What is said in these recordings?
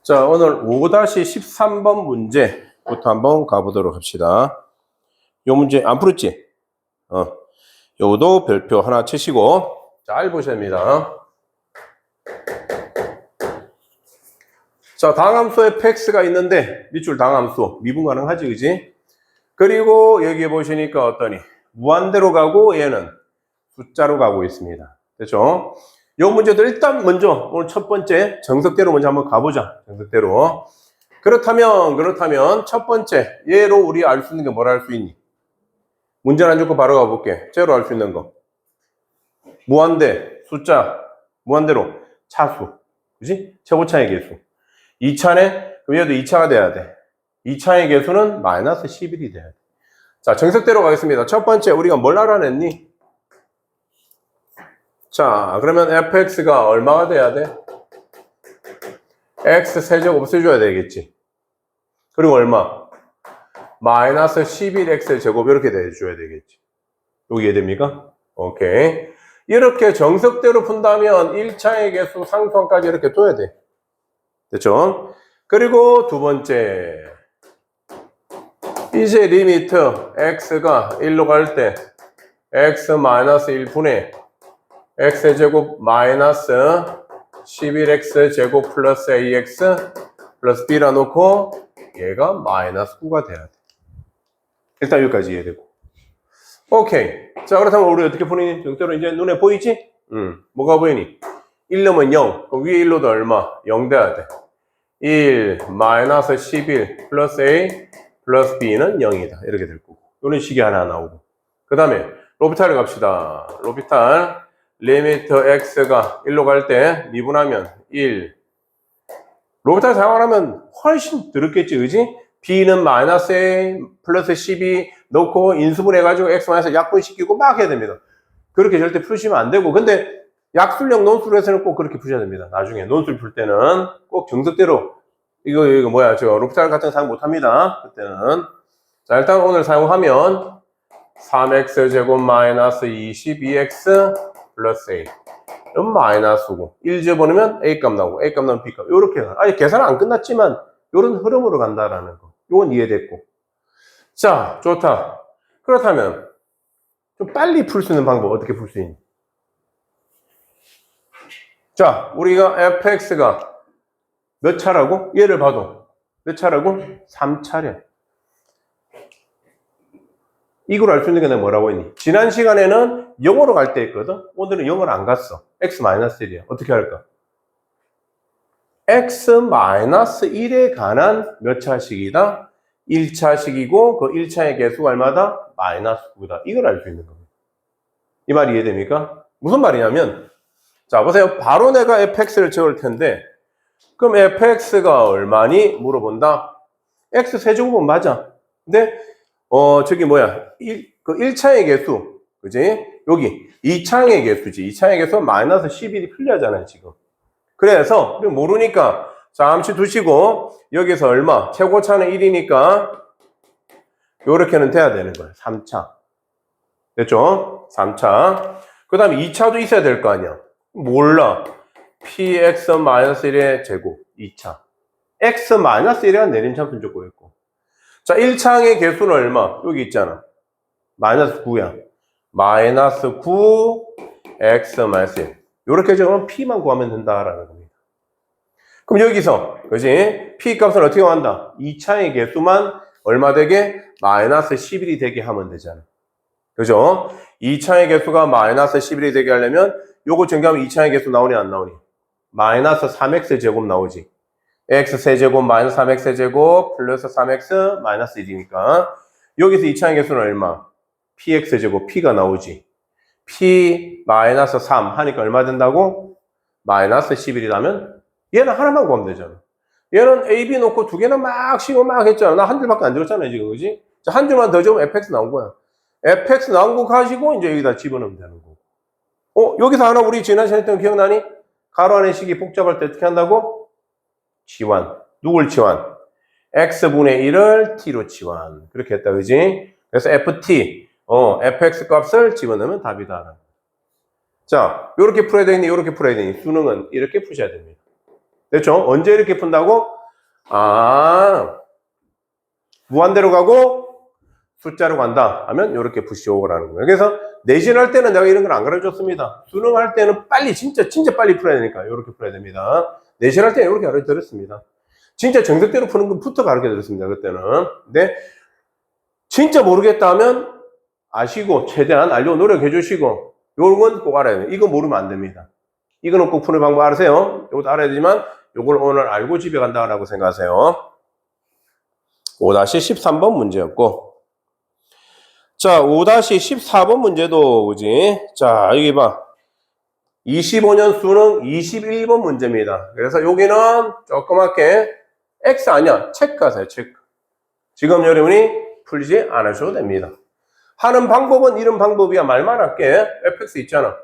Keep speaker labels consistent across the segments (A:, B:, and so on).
A: 자, 오늘 5-13번 문제부터 한번 가보도록 합시다. 요 문제 안 풀었지? 요것도 별표 하나 치시고 잘 보셔야 됩니다. 자, 당함수 fx가 있는데 밑줄 당함수 미분 가능하지, 그지? 그리고 여기 보시니까 어떠니? 무한대로 가고 얘는 숫자로 가고 있습니다. 됐죠? 요 문제도 일단 먼저 오늘 첫 번째 정석대로 먼저 한번 가보자. 정석대로. 그렇다면 첫 번째 얘로 우리 알 수 있는 게 뭐라 할 수 있니? 문제는 안 주고 바로 가볼게. 쟤로 알 수 있는 거. 무한대, 숫자, 무한대로 차수. 그지? 최고차의 개수. 2차네? 그럼 얘도 2차가 돼야 돼. 2차의 개수는 마이너스 11이 돼야 돼. 자, 정석대로 가겠습니다. 첫 번째 우리가 뭘 알아냈니? 자, 그러면 fx가 얼마가 돼야 돼? x 세제곱 없애줘야 되겠지. 그리고 얼마? 마이너스 11x 제곱 이렇게 돼줘야 되겠지. 여기 이해됩니까? 오케이. 이렇게 정석대로 푼다면 1차의 개수 상수항까지 이렇게 둬야 돼. 됐죠? 그리고 두 번째. 이제 리미트 x가 1로 갈 때 x 마이너스 1분의 x제곱 마이너스 11x 제곱 플러스 ax 플러스 b라 놓고 얘가 마이너스 9가 돼야 돼. 일단 여기까지 이해되고. 오케이. 자, 그렇다면 우리 어떻게 푸니? 정대로 이제 눈에 보이지? 뭐가 보이니? 1 넣으면 0. 그럼 위에 1로도 얼마? 0 돼야 돼. 1 마이너스 11 플러스 a 플러스 b는 0이다. 이렇게 될 거고. 이런 식이 하나 나오고. 그 다음에 로피탈을 갑시다. 로피탈 리미트 x가 1로 갈 때 미분하면 1. 로피탈 사용하면 훨씬 더럽겠지, 그지? b는 마이너스 a 플러스 12 넣고 인수분 해가지고 x 마이너스 약분시키고 막 해야 됩니다. 그렇게 절대 푸시면 안 되고. 근데 약술형 논술을 해서는 꼭 그렇게 푸셔야 됩니다. 나중에 논술 풀 때는 꼭 정석대로 이거 뭐야, 저 로피탈 같은 거 사용 못 합니다. 그때는. 자, 일단 오늘 사용하면 3x 제곱 마이너스 22x 플러스 a. 이건 마이너스고 1 집어넣으면 a 값 나오고 a 값 나오면 b 값. 요렇게 아니 계산은 안 끝났지만 요런 흐름으로 간다라는 거. 요건 이해됐고. 자, 좋다. 그렇다면 좀 빨리 풀 수 있는 방법 어떻게 풀 수 있니? 자, 우리가 fx가 몇 차라고? 얘를 봐도 몇 차라고? 3차래. 이걸 알 수 있는 게 내가 뭐라고 했니? 지난 시간에는 0으로 갈 때 했거든? 오늘은 0으로 안 갔어. x-1이야. 어떻게 할까? x-1에 관한 몇 차식이다? 1차식이고 그 1차의 개수가 얼마다? 마이너스 9다. 이걸 알 수 있는 겁니다. 이 말이 이해됩니까? 무슨 말이냐면 자, 보세요. 바로 내가 fx를 적을 텐데 그럼 fx가 얼마니? 물어본다. x 세제곱은 맞아. 근데 저기 뭐야? 그 1차의 개수, 그지? 여기 2차의 개수지. 2차의 개수 마이너스 11이 필요하잖아요, 지금. 그래서 모르니까 잠시 두시고 여기서 얼마? 최고차는 1이니까 요렇게는 돼야 되는 거예요. 3차. 됐죠? 3차. 그 다음에 2차도 있어야 될 거 아니야. 몰라. px-1의 제곱 2차. x-1에 내림차순 적고 있고. 자, 1차의 개수는 얼마? 여기 있잖아. 마이너스 9야. 마이너스 9 x-1. 요렇게 적으면 p만 구하면 된다라는 겁니다. 그럼 여기서 그지? p 값을 어떻게 구한다? 2차의 개수만 얼마 되게? 마이너스 11이 되게 하면 되잖아. 그죠? 2차의 개수가 마이너스 11이 되게 하려면 요거 정리하면 2차의 개수 나오니 안 나오니? 마이너스 3x 제곱 나오지. x 세제곱 마이너스 3x 세제곱 플러스 3x 마이너스 1이니까 여기서 2차의 개수는 얼마? px 제곱 p가 나오지. p 마이너스 3 하니까 얼마 된다고? 마이너스 11이라면 얘는 하나만 구하면 되잖아. 얘는 a, b 놓고 두 개는 막 씌고 막 했잖아. 나 한 줄밖에 안 들었잖아 지금, 그지? 자, 한 줄만 더 적으면 fx 나온 거야. fx 나온 거 가지고 이제 여기다 집어넣으면 되는 거고. 여기서 하나 우리 지난 시간에 했던 거 기억나니? 가로 안의 식이 복잡할 때 어떻게 한다고? 치환. 누굴 치환? x분의 1을 t로 치환. 그렇게 했다, 그지? 그래서 ft, fx 값을 집어넣으면 답이다. 자, 요렇게 풀어야 되니, 요렇게 풀어야 되니. 수능은 이렇게 푸셔야 됩니다. 됐죠? 언제 이렇게 푼다고? 아, 무한대로 가고 숫자로 간다 하면 이렇게 푸시오라는 거예요. 그래서 내신 할 때는 내가 이런 걸 안 가르쳐줬습니다. 수능 할 때는 빨리 진짜 빨리 풀어야 되니까 이렇게 풀어야 됩니다. 내신 할 때는 이렇게 가르쳐드렸습니다. 진짜 정석대로 푸는 것부터 가르쳐드렸습니다. 그때는. 근데 진짜 모르겠다 하면 아시고 최대한 알려고 노력해 주시고 요건 꼭 알아야 돼요. 이거 모르면 안 됩니다. 이거는 꼭 푸는 방법 알으세요. 이것도 알아야 되지만 요걸 오늘 알고 집에 간다라고 생각하세요. 5-13번 문제였고, 자, 5-14번 문제도, 그지? 자, 여기 봐. 25년 수능 21번 문제입니다. 그래서 여기는 조그맣게 X 아니야. 체크하세요, 체크. 지금 여러분이 풀지 않으셔도 됩니다. 하는 방법은 이런 방법이야. 말만 할게. fx 있잖아.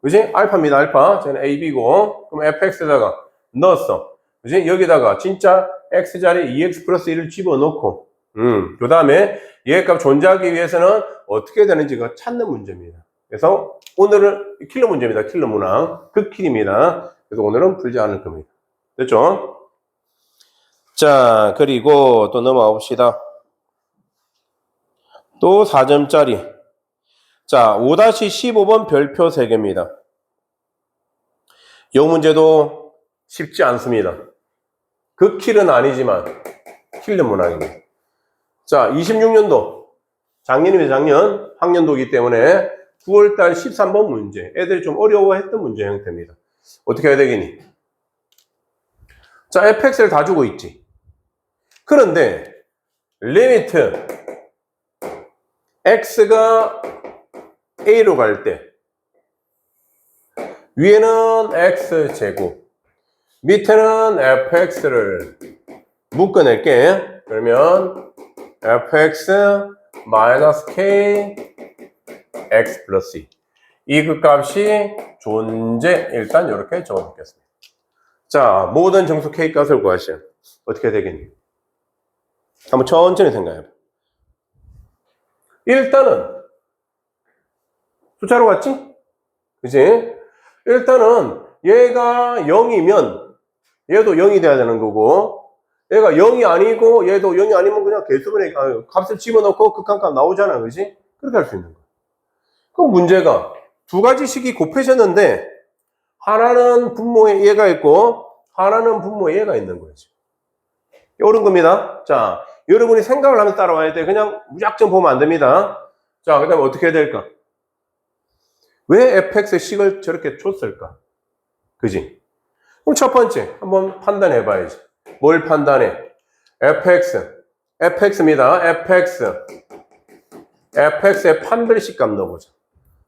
A: 그지? 알파입니다, 알파. 쟤는 ab고. 그럼 fx에다가 넣었어. 그지? 여기다가 진짜 x자리에 2x 플러스 1을 집어넣고, 그 다음에 얘 값 존재하기 위해서는 어떻게 되는지가 찾는 문제입니다. 그래서 오늘은 킬러 문제입니다. 킬러 문항. 극킬입니다. 그래서 오늘은 풀지 않을 겁니다. 됐죠? 자, 그리고 또 넘어가 봅시다. 또 4점짜리. 자, 5-15번 별표 3개입니다. 이 문제도 쉽지 않습니다. 극킬은 아니지만 킬러 문항입니다. 자, 26년도. 작년이면 작년, 학년도이기 때문에 9월달 13번 문제. 애들이 좀 어려워했던 문제 형태입니다. 어떻게 해야 되겠니? 자, fx를 다 주고 있지. 그런데 리미트 x가 a로 갈 때 위에는 x제곱 밑에는 fx를 묶어낼게. 그러면 fx 마이너스 k x 플러스 2. 이 극값이 존재. 일단 이렇게 적어놓겠습니다. 자, 모든 정수 k 값을 구하시오. 어떻게 되겠니? 한번 천천히 생각해봐. 일단은 숫자로 갔지? 그치? 일단은 얘가 0이면 얘도 0이 돼야 되는 거고, 얘가 0이 아니고 얘도 0이 아니면 그냥 개수분의 값을 집어넣고 극한값 나오잖아. 그지? 그렇게 할 수 있는 거야. 그럼 문제가 두 가지 식이 곱해졌는데 하나는 분모에 얘가 있고 하나는 분모에 얘가 있는 거지. 옳은 겁니다. 자, 여러분이 생각을 하면서 따라와야 돼. 그냥 무작정 보면 안 됩니다. 자, 그 다음에 어떻게 해야 될까? 왜 fx의 식을 저렇게 줬을까? 그지? 그럼 첫 번째 한번 판단해 봐야지. 뭘 판단해? fx입니다. fx의 판별식 값 넣어보자.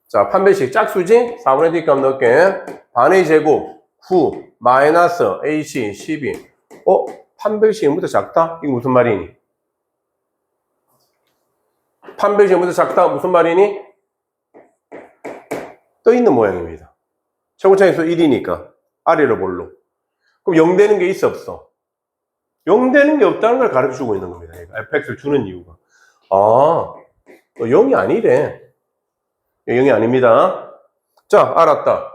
A: 자, 판별식 짝수지? 4분의 d 값 넣을게. 반의 제곱 9 마이너스 ac 12. 판별식이 뭐보다 작다? 이게 무슨 말이니? 판별식이 뭐보다 작다? 무슨 말이니? 떠 있는 모양입니다. 최고차에서 1이니까 아래로 볼로. 그럼 0 되는 게 있어 없어? 0 되는 게 없다는 걸 가르쳐 주고 있는 겁니다. fx를 주는 이유가. 0이 아니래. 0이 아닙니다. 자, 알았다.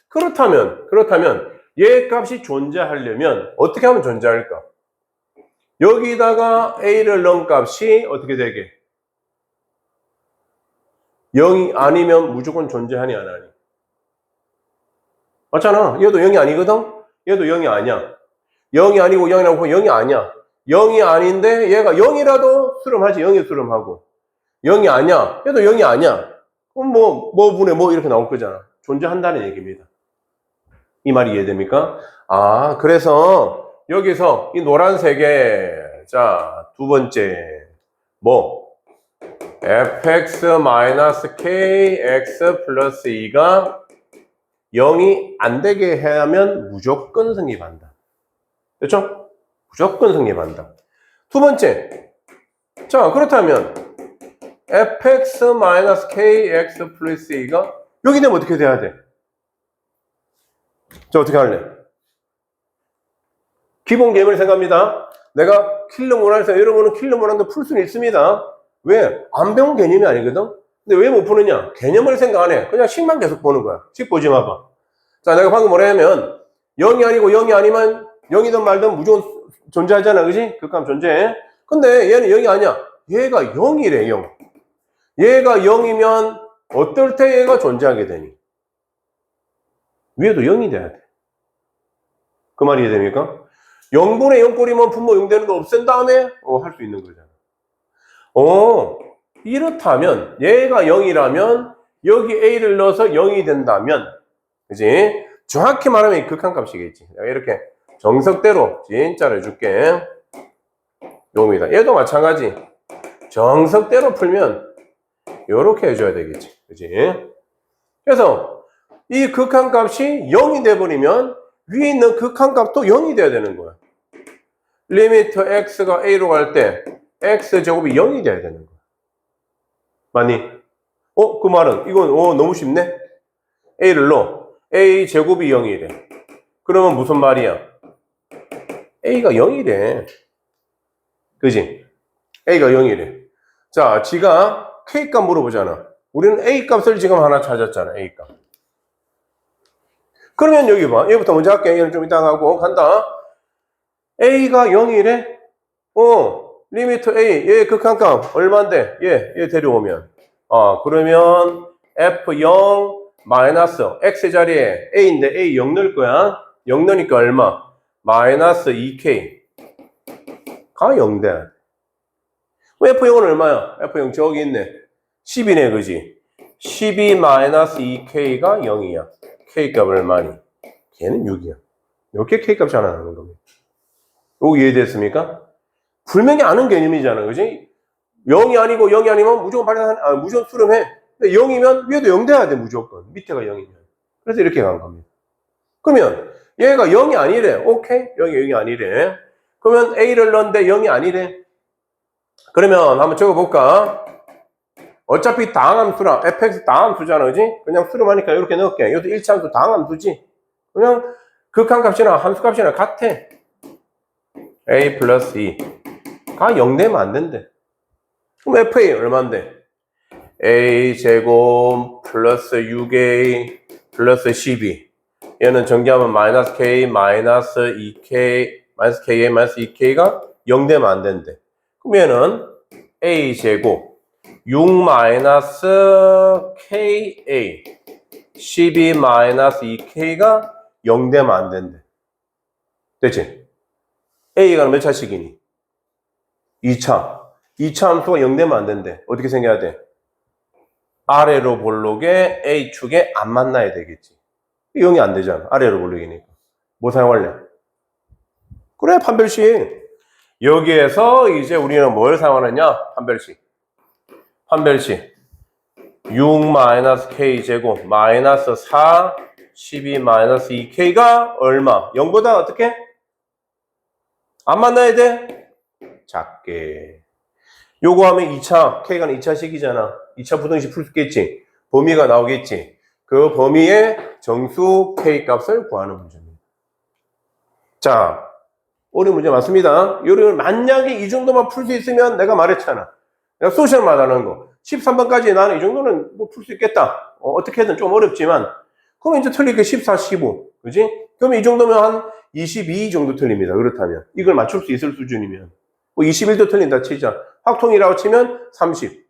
A: 그렇다면 얘 값이 존재하려면 어떻게 하면 존재할까? 여기다가 a를 넣은 값이 어떻게 되게? 0이 아니면 무조건 존재하니 안 하니? 맞잖아. 얘도 0이 아니거든? 얘도 0이 아니야. 0이 아니고 0이라고 보면 0이 아니야. 0이 아닌데 얘가 0이라도 수렴하지. 0이 수렴하고. 0이 아니야. 얘도 0이 아니야. 그럼 뭐 분의 뭐 이렇게 나올 거잖아. 존재한다는 얘기입니다. 이 말이 이해됩니까? 그래서 여기서 이 노란색에 자, 두 번째 fx-k x 플러스 2가 0이 안 되게 하면 무조건 성립한다. 됐죠? 무조건 성립한다. 두 번째. 자, 그렇다면 fx-k x 플러스 2가 여기 되면 어떻게 돼야 돼? 자, 어떻게 할래? 기본 개념을 생각합니다. 내가 킬러 문항에서 여러분은 킬러 문항도 풀 수는 있습니다. 왜? 안 배운 개념이 아니거든? 근데 왜 못 푸느냐? 개념을 생각 안 해. 그냥 식만 계속 보는 거야. 식 보지 마봐. 자, 내가 방금 뭐라 하면 0이 아니고 0이 아니면 0이든 말든 무조건 존재하잖아. 그지? 극한 존재해. 근데 얘는 0이 아니야. 얘가 0이래, 0. 얘가 0이면 어떨 때 얘가 존재하게 되니? 위에도 0이 돼야 돼. 그 말이 이해됩니까? 0분의 0꼴이면 분모 0 되는 거 없앤 다음에 할 수 있는 거잖아. 이렇다면 얘가 0이라면 여기 A를 넣어서 0이 된다면 그지? 정확히 말하면 극한값이겠지. 내가 이렇게 정석대로 진짜로 해줄게. 요겁니다. 얘도 마찬가지. 정석대로 풀면 요렇게 해줘야 되겠지. 그지? 그래서 이 극한값이 0이 돼버리면 위에 있는 극한값도 0이 돼야 되는 거야. 리미트 x가 a로 갈 때 x제곱이 0이 돼야 되는 거야. 맞니? 그 말은 이건 너무 쉽네. a를 넣어. a제곱이 0이래. 그러면 무슨 말이야? a가 0이래. 그지? a가 0이래. 자, 지가 k값 물어보잖아. 우리는 a값을 지금 하나 찾았잖아. a값. 그러면 여기 봐. 얘부터 먼저 할게. 얘는 좀 이따가 하고 간다. a가 0이래? 리미트 a. 얘 극한값 얼만데? 얘 데려오면. 그러면 f0 마이너스 x 자리에 a인데 a 0 넣을 거야. 0 넣으니까 얼마? 마이너스 2k. 가 0돼. f0은 얼마야? f0 저기 있네. 10이네, 그지? 12 마이너스 2k가 0이야. k값 얼마니? 걔는 6이야. 이렇게 k값이 하나 나오는 겁니다. 이거 이해됐습니까? 분명히 아는 개념이잖아, 그지? 0이 아니고 0이 아니면 무조건 수렴해. 근데 0이면 위에도 0 돼야 돼, 무조건. 밑에가 0이면. 그래서 이렇게 간 겁니다. 그러면 얘가 0이 아니래. 오케이? 0이 아니래. 그러면 a를 넣는데 0이 아니래. 그러면 한번 적어볼까? 어차피 다항함수라 fx 다항함수잖아, 그지? 그냥 수렴하니까 이렇게 넣을게. 이것도 1차함수 다항함수지. 그냥 극한값이나 함수값이나 같아. a 플러스 2가 0 되면 안 된대. 그럼 fa 얼만데? a 제곱 플러스 6a 플러스 12. 얘는 전개하면 마이너스 k 마이너스 2k 마이너스 kA 마이너스 2k가 0 되면 안 된대. 그럼 얘는 a 제곱 6 마이너스 ka 12 마이너스 2k가 0 되면 안 된대. 됐지? a가 몇 차씩이니? 2차. 2차 함수가 0 되면 안 된대. 어떻게 생겨야 돼? 아래로 볼록에 A축에 안 만나야 되겠지. 0이 안 되잖아. 아래로 볼록이니까. 뭐 사용할래? 그래, 판별식. 여기에서 이제 우리는 뭘 사용하느냐? 판별식. 판별식. 6-K 제곱 마이너스 4 12 마이너스 2K가 얼마? 0보다 어떻게? 안 만나야 돼? 작게. 요거 하면 2차, K가 2차식이잖아. 2차 부등식 풀 수 있겠지. 범위가 나오겠지. 그 범위의 정수 K 값을 구하는 문제입니다. 자, 어려운 문제 맞습니다. 요를 만약에 이 정도만 풀 수 있으면 내가 말했잖아. 내가 소셜 말하는 거. 13번까지 나는 이 정도는 뭐 풀 수 있겠다. 어떻게든 좀 어렵지만. 그럼 이제 틀릴 게 14, 15. 그지? 그럼 이 정도면 한 22 정도 틀립니다. 그렇다면. 이걸 맞출 수 있을 수준이면. 뭐 21도 틀린다 치자. 확통이라고 치면 30.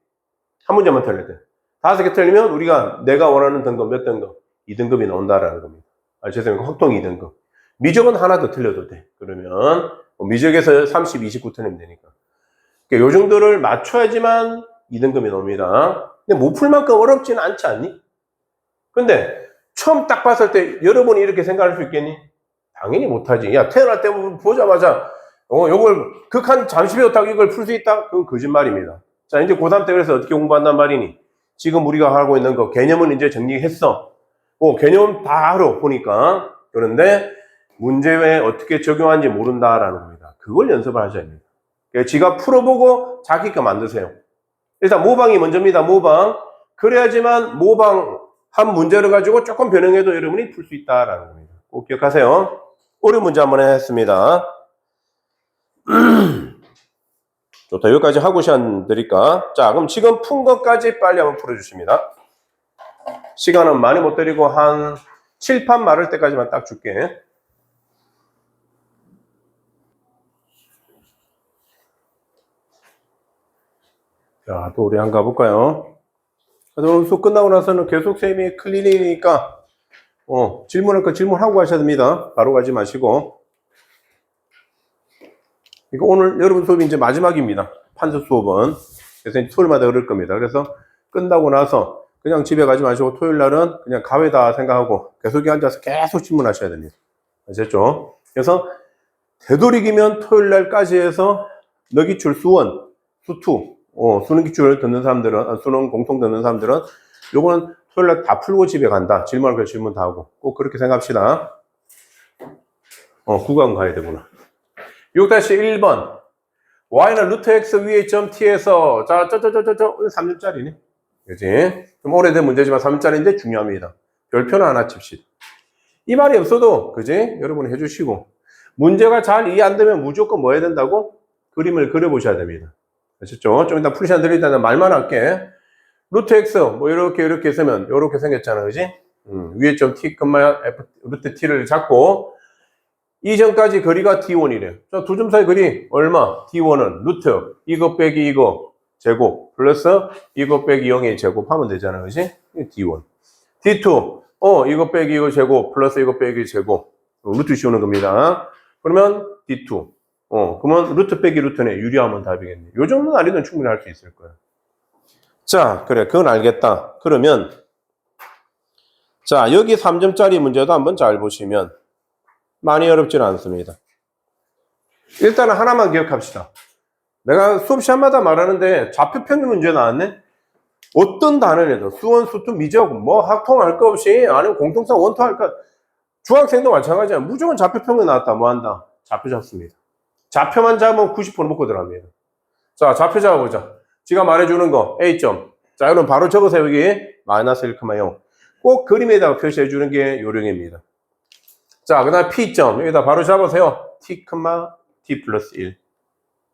A: 한 문제만 틀려야 돼. 5개 틀리면 우리가 내가 원하는 등급 몇 등급? 2등급이 나온다라는 겁니다. 죄송합니다. 확통 2등급. 미적은 하나 더 틀려도 돼. 그러면 미적에서 30, 29 틀리면 되니까. 그러니까 요 정도를 맞춰야지만 2등급이 나옵니다. 근데 못 풀 만큼 어렵지는 않지 않니? 근데 처음 딱 봤을 때 여러분이 이렇게 생각할 수 있겠니? 당연히 못하지. 야, 태어날 때 보자마자 요걸 극한 잠시 배웠다고 이걸 풀 수 있다? 그건 거짓말입니다. 자, 이제 고3 때 그래서 어떻게 공부한단 말이니? 지금 우리가 하고 있는 거 개념은 이제 정리했어. 개념은 바로 보니까. 그런데 문제에 어떻게 적용하는지 모른다라는 겁니다. 그걸 연습을 하셔야 됩니다. 그러니까 지가 풀어보고 자기 거 만드세요. 일단 모방이 먼저입니다. 모방. 그래야지만 모방 한 문제를 가지고 조금 변형해도 여러분이 풀 수 있다라는 겁니다. 꼭 기억하세요. 어려운 문제 한번 했습니다. 좋다. 여기까지 하고 시간 드릴까? 자, 그럼 지금 푼 것까지 빨리 한번 풀어주십니다. 시간은 많이 못 드리고 한 7판 마를 때까지만 딱 줄게. 자, 또 우리 한번 가볼까요? 수업 끝나고 나서는 계속 쌤이 클리닉이니까 질문할 거 질문하고 가셔야 됩니다. 바로 가지 마시고. 이거 오늘 여러분 수업이 이제 마지막입니다. 판서 수업은. 그래서 이제 토요일마다 그럴 겁니다. 그래서 끝나고 나서 그냥 집에 가지 마시고 토요일 날은 그냥 가회다 생각하고 계속 앉아서 계속 질문하셔야 됩니다. 아셨죠? 그래서 되도록이면 토요일 날까지 해서 너기출 수원, 수투, 수능 기출 듣는 사람들은, 수능 공통 듣는 사람들은 요거는 토요일 날 다 풀고 집에 간다. 질문할 거 질문 다 하고. 꼭 그렇게 생각합시다. 9강 가야 되구나. 6-1번. y는 루트 x 위에 점 t에서, 자, 3점짜리네. 그지? 좀 오래된 문제지만 3점짜리인데 중요합니다. 별표는 하나 칩시다. 이 말이 없어도, 그지? 여러분 해주시고. 문제가 잘 이해 안 되면 무조건 뭐 해야 된다고? 그림을 그려보셔야 됩니다. 아셨죠? 좀 이따 풀 시간 드릴 때는 말만 할게. 루트 x, 뭐, 이렇게 쓰면, 이렇게 생겼잖아. 그지? 위에 점 t, f, 루트 t를 잡고, 이전까지 거리가 d1이래. 자, 두 점 사이 거리 얼마? d1은 루트 이거 빼기 이거 제곱 플러스 이거 빼기 0의 제곱 하면 되잖아. 그지? d1. d2 이거 빼기 이거 제곱 플러스 이거 빼기 제곱 루트 씌우는 겁니다. 그러면 d2 그러면 루트 빼기 루트네. 유리하면 답이겠네. 요 정도는 알리면 충분히 할 수 있을 거야. 자, 그래. 그건 알겠다. 그러면 자, 여기 3점짜리 문제도 한번 잘 보시면 많이 어렵지는 않습니다. 일단은 하나만 기억합시다. 내가 수업 시간마다 말하는데 좌표 평균 문제 나왔네? 어떤 단원에도 수원, 수투, 미적, 뭐 학통 할 거 없이 아니면 공통상 원투 할까 중학생도 마찬가지야. 무조건 좌표 평균 나왔다. 뭐 한다? 좌표 잡습니다. 좌표만 잡으면 90% 먹고 들어갑니다. 자, 좌표 잡아보자. 지가 말해주는 거 A점. 자, 여러분 바로 적으세요. 여기 마이너스 1,0. 꼭 그림에다가 표시해주는 게 요령입니다. 자, 그 다음 P점. 여기다 바로 잡으세요. T, T 플러스 1.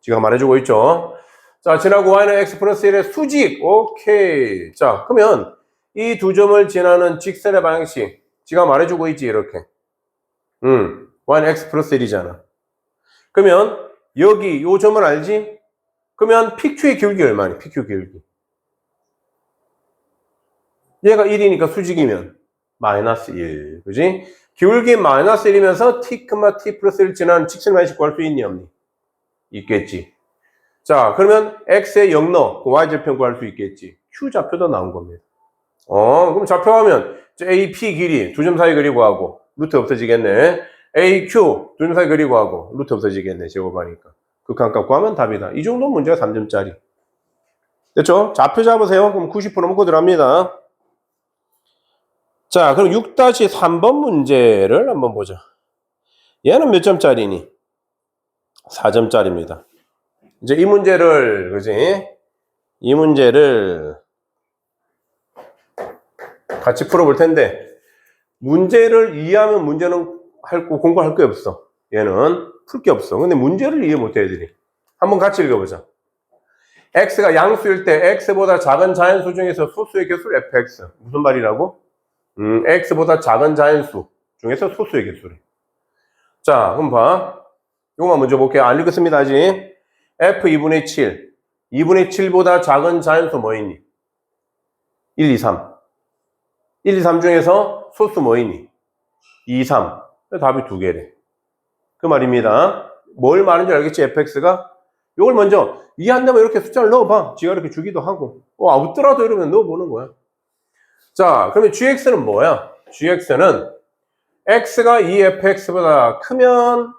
A: 지가 말해주고 있죠. 자, 지나고 Y는 X 플러스 1의 수직. 오케이. 자, 그러면 이 두 점을 지나는 직선의 방향식. 지가 말해주고 있지, 이렇게. Y는 X 플러스 1이잖아. 그러면 여기 요 점을 알지? 그러면 PQ의 기울기 얼마니? PQ 기울기. 얘가 1이니까 수직이면 마이너스 1. 그지? 기울기 마이너스 1이면서 t, t 플러스 1 지나는 직선 방향식 구할 수 있니 없니? 있겠지. 자, 그러면 x에 0 넣어. 그 y절편 구할 수 있겠지. q 좌표도 나온 겁니다. 그럼 좌표하면 a, p 길이 두 점 사이 그리고 하고 루트 없어지겠네. a, q 두 점 사이 그리고 하고 루트 없어지겠네. 제곱하니까. 극한값 구하면 답이다. 이 정도 문제가 3점짜리. 됐죠? 좌표 잡으세요. 그럼 90% 먹고 들어갑니다. 자, 그럼 6-3번 문제를 한번 보자. 얘는 몇 점짜리니? 4점짜리입니다. 이제 이 문제를, 그지? 이 문제를 같이 풀어볼 텐데, 문제를 이해하면 문제는 공부할 게 없어. 얘는 풀 게 없어. 근데 문제를 이해 못 해, 애들이. 한번 같이 읽어보자. x가 양수일 때 x보다 작은 자연수 중에서 소수의 개수를 fx. 무슨 말이라고? x보다 작은 자연수 중에서 소수의 개수래. 자, 그럼 봐. 요거만 먼저 볼게요. 안 읽었습니다, 아직. f 2분의 7. 2분의 7보다 작은 자연수 뭐 있니? 1, 2, 3. 1, 2, 3 중에서 소수 뭐 있니? 2, 3. 답이 두 개래. 그 말입니다. 뭘 말하는지 알겠지, fx가? 요걸 먼저 이해 안 되면 이렇게 숫자를 넣어봐. 지가 이렇게 주기도 하고. 없더라도 이러면 넣어보는 거야. 자, 그러면 gx는 뭐야? gx는 x가 2fx보다 크면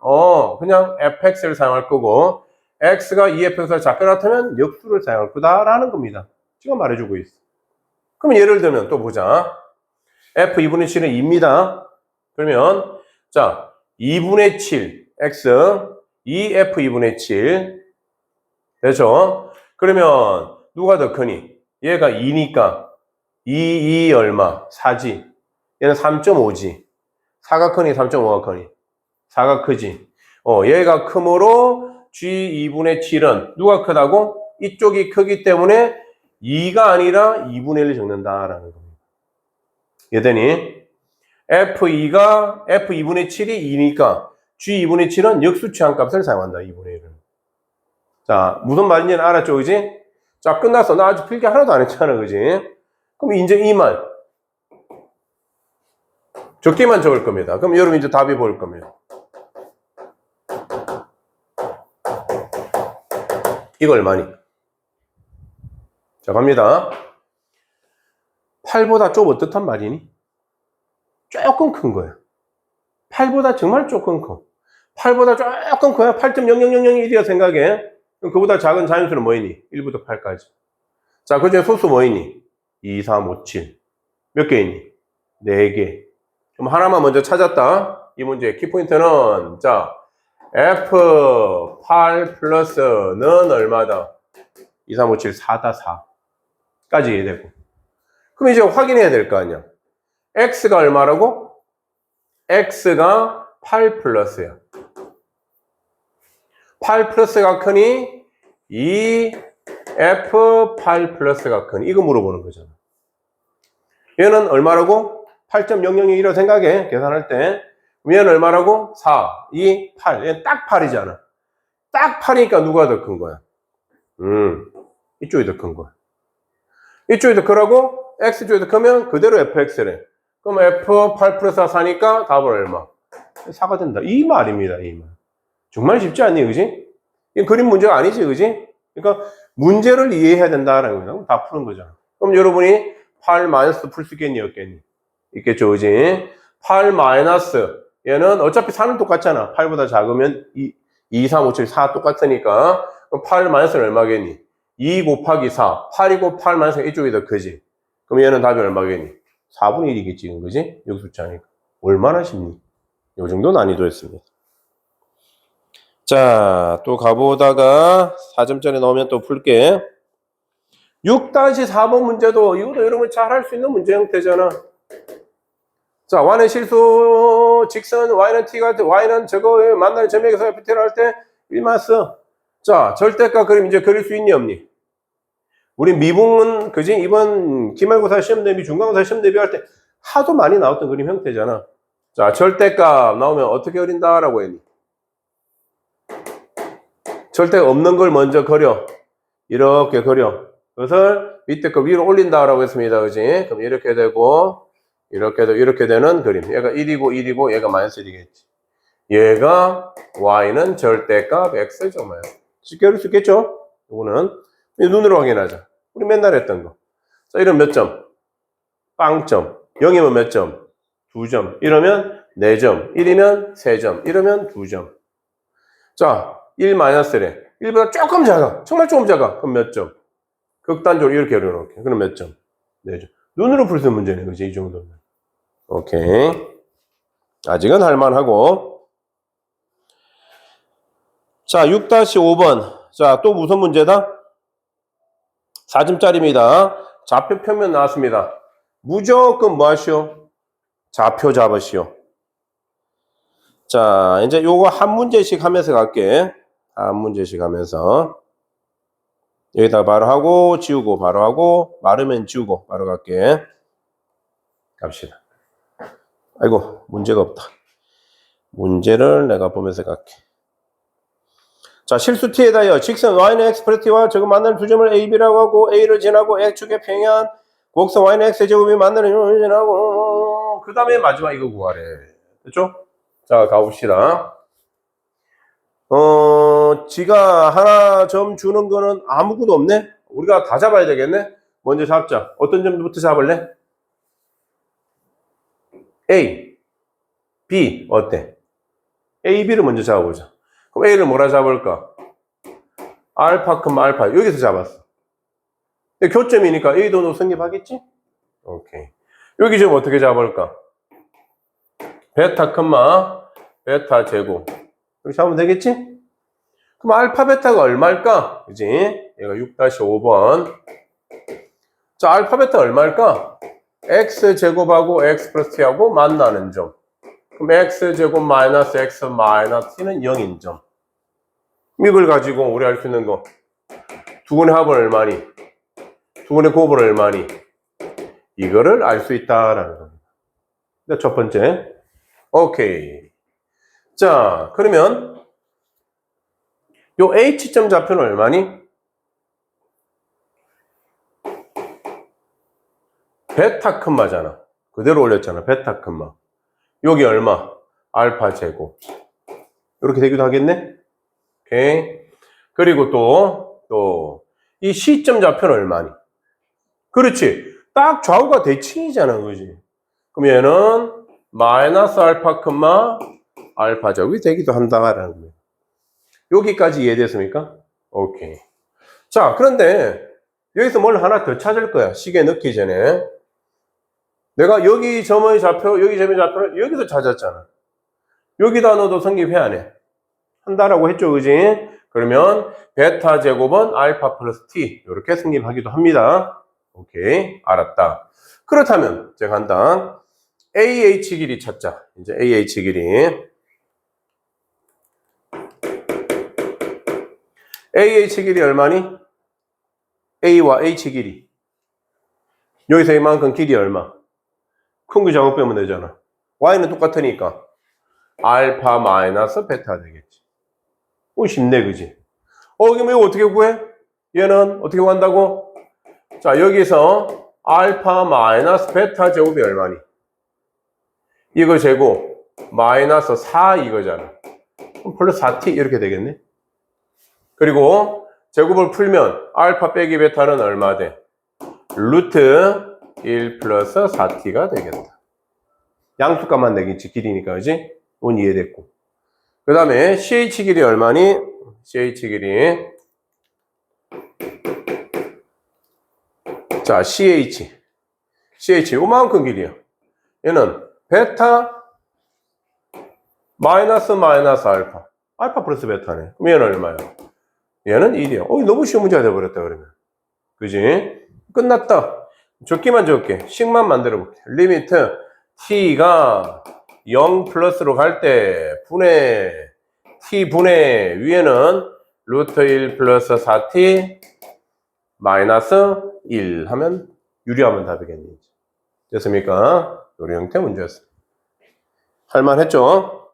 A: 그냥 fx를 사용할 거고 x가 2fx보다 작게 나타나면 역수를 사용할 거다라는 겁니다. 지금 말해주고 있어. 그럼 예를 들면 또 보자. f 2분의 7은 2입니다. 그러면 자 2분의 7 x 2f 2분의 7 되죠? 그러면 누가 더 크니? 얘가 2니까 2 얼마? 4지. 얘는 3.5지. 4가 크니 3.5가 크니? 4가 크지. 얘가 크므로 G2분의 7은 누가 크다고? 이쪽이 크기 때문에 2가 아니라 2분의 1을 적는다라는 겁니다. 이해되니? F2분의 7이 2니까 G2분의 7은 역수치한 값을 사용한다. 2분의 1을. 자, 무슨 말인지는 알았죠, 그지? 자, 끝났어. 나 아직 필기 하나도 안 했잖아, 그지? 그럼 이제 이 말. 적게만 적을 겁니다. 그럼 여러분 이제 답이 보일 겁니다. 이거 얼마니? 자, 갑니다. 8보다 좀 어떻단 말이니? 조금 큰 거야. 8보다 정말 조금 커. 8보다 조금 커야 8.0001이야 생각해. 그럼 그보다 작은 자연수는 뭐이니? 1부터 8까지. 자, 그 중에 소수 뭐이니? 2, 3, 5, 7. 몇 개이니? 4개. 그럼 하나만 먼저 찾았다. 이 문제 키포인트는 자, F8 플러스는 얼마다? 2, 3, 5, 7, 4다, 4까지 이해되고. 그럼 이제 확인해야 될 거 아니야. X가 얼마라고? X가 8 플러스야. 8 플러스가 크니? 이 F8 플러스가 크니? 이거 물어보는 거잖아. 얘는 얼마라고? 8.001이라고 생각해. 계산할 때. 얘는 얼마라고? 4, 2, 8. 얘는 딱 8이잖아. 딱 8이니까 누가 더 큰 거야? 이쪽이 더 큰 거야. 이쪽이 더 크라고? X쪽이 더 크면 그대로 FX래. 그럼 F8 플러스 4니까 답은 얼마? 4가 된다. 이 말입니다. 이 말. 정말 쉽지 않니, 그지? 이건 그림 문제가 아니지, 그지? 그러니까 문제를 이해해야 된다라는 거야. 다 푸는 거잖아. 그럼 여러분이 8 마이너스 풀 수 있겠니, 없겠니? 있겠죠, 그지? 8 마이너스 얘는 어차피 4는 똑같잖아. 8보다 작으면 2, 3, 5, 7, 4 똑같으니까 그럼 8 마이너스는 얼마겠니? 2 곱하기 4. 8이고 8 마이너스 이쪽이 더 크지? 그럼 얘는 답이 얼마겠니? 4분의 1이겠지, 그지? 역수치하니까. 얼마나 쉽니? 요 정도 난이도였습니다. 자, 또 가보다가 4점짜리 나오면 또 풀게. 6-4번 문제도 이것도 여러분 잘 할 수 있는 문제 형태잖아. 자, y는 실수, 직선, y는 t가, y는 저거 만나는 점에서 FT를 할 때 1마스. 자, 절대값 그림 이제 그릴 수 있니, 없니? 우리 미분은, 그지? 이번 기말고사 시험 대비, 중간고사 시험 대비할 때 하도 많이 나왔던 그림 형태잖아. 자, 절대값 나오면 어떻게 그린다라고 했니? 절대값 없는 걸 먼저 그려. 이렇게 그려. 그것을 밑에 거 위로 올린다라고 했습니다. 그지? 그럼 이렇게 되고, 이렇게 되는 그림. 얘가 1이고 1이고 얘가 마이너스 1이겠지. 얘가 y는 절대값 x죠. 쉽게 그릴 수 있겠죠? 이거는 눈으로 확인하자. 우리 맨날 했던 거. 자, 이러면 몇 점? 빵점. 0이면 몇 점? 2점. 이러면 4점. 1이면 3점. 이러면 2점. 자, 1 마이너스래. 1보다 조금 작아. 정말 조금 작아. 그럼 몇 점? 극단적으로 이렇게 그려놓을게. 그럼 몇 점? 4점. 눈으로 풀 수 있는 문제네. 그지? 이 정도면. 오케이. 아직은 할만하고. 자, 6-5번. 자, 또 무슨 문제다? 4점짜리입니다. 좌표 평면 나왔습니다. 무조건 뭐 하시오? 좌표 잡으시오. 자, 이제 요거 한 문제씩 하면서 갈게. 한 문제씩 하면서. 여기다 바로 하고, 지우고, 바로 하고, 마르면 지우고, 바로 갈게. 갑시다. 아이고, 문제가 없다. 문제를 내가 보면서 갈게. 자, 실수 t에 대하여 직선 y는 x 플러스 t와 저거 만나는 두 점을 a, b라고 하고 a를 지나고 x축의 평행 곡선 y는 x 제곱이 만나는 점을 지나고 그 다음에 마지막 이거 구하래. 됐죠? 자, 가봅시다. 지가 하나 점 주는 거는 아무것도 없네? 우리가 다 잡아야 되겠네? 먼저 잡자. 어떤 점부터 잡을래? A, B 어때? A, B를 먼저 잡아보자. 그럼 A를 뭐라 잡을까? 알파, 알파. 여기서 잡았어. 근데 교점이니까 A도 성립하겠지? 오케이. 여기 지금 어떻게 잡을까? 베타, 베타 제곱. 이렇게 잡으면 되겠지? 그럼 알파, 베타가 얼마일까? 그지? 얘가 6-5번. 자, 알파, 베타 얼마일까? x제곱하고 x 플러스 t하고 만나는 점. 그럼 x제곱 마이너스 x 마이너스 t는 0인 점. 이걸 가지고 우리 알 수 있는 거. 두 근의 합은 얼마니? 두 근의 곱은 얼마니? 이거를 알 수 있다라는 겁니다. 첫 번째. 오케이. 자, 그러면 요 H점 좌표는 얼마니? 베타 컴마잖아. 그대로 올렸잖아. 베타 컴마. 여기 얼마? 알파 제곱. 이렇게 되기도 하겠네? 오케이. 그리고 이 C점 좌표는 얼마니? 그렇지. 딱 좌우가 대칭이잖아. 그지? 그럼 얘는 마이너스 알파 컴마 알파 제곱이 되기도 한다라는 거예요. 여기까지 이해됐습니까? 오케이. 자, 그런데 여기서 뭘 하나 더 찾을 거야. 시계 넣기 전에. 내가 여기 점의 좌표, 여기 점의 좌표를 여기서 찾았잖아. 여기다 넣어도 성립해 안 해? 한다라고 했죠, 그지? 그러면 베타 제곱은 알파 플러스 t 이렇게 성립하기도 합니다. 오케이, 알았다. 그렇다면 제가 한다. AH 길이 찾자. 이제 AH 길이. AH 길이 얼마니? A와 H 길이. 여기서 이만큼 길이 얼마? 큰 거 작업 빼면 되잖아. Y는 똑같으니까 알파 마이너스 베타 되겠지. 쉽네, 그지? 그럼 이거 어떻게 구해? 얘는 어떻게 구한다고? 자, 여기서 알파 마이너스 베타 제곱이 얼마니? 이거 제곱 마이너스 4 이거잖아. 그럼 플러스 4t 이렇게 되겠네. 그리고 제곱을 풀면 알파 빼기 베타는 얼마 돼? 루트 1 플러스 4t가 되겠다. 양수값만 내겠지. 길이니까, 그지? 이건 이해됐고. 그 다음에 CH 길이 얼마니? CH 길이. 자, CH 요만큼 길이야. 얘는 베타 마이너스 알파 플러스 베타네. 그럼 얘는 얼마야? 얘는 1이야. 너무 쉬운 문제가 돼버렸다, 그러면. 그지? 끝났다. 적기만 적게. 식만 만들어 볼게. 리미트 t가 0 플러스로 갈 때 t 분의 위에는 루트 1 플러스 4t 마이너스 1 하면 유리하면 답이겠니? 됐습니까? 요리 형태 문제였습니다. 할만했죠?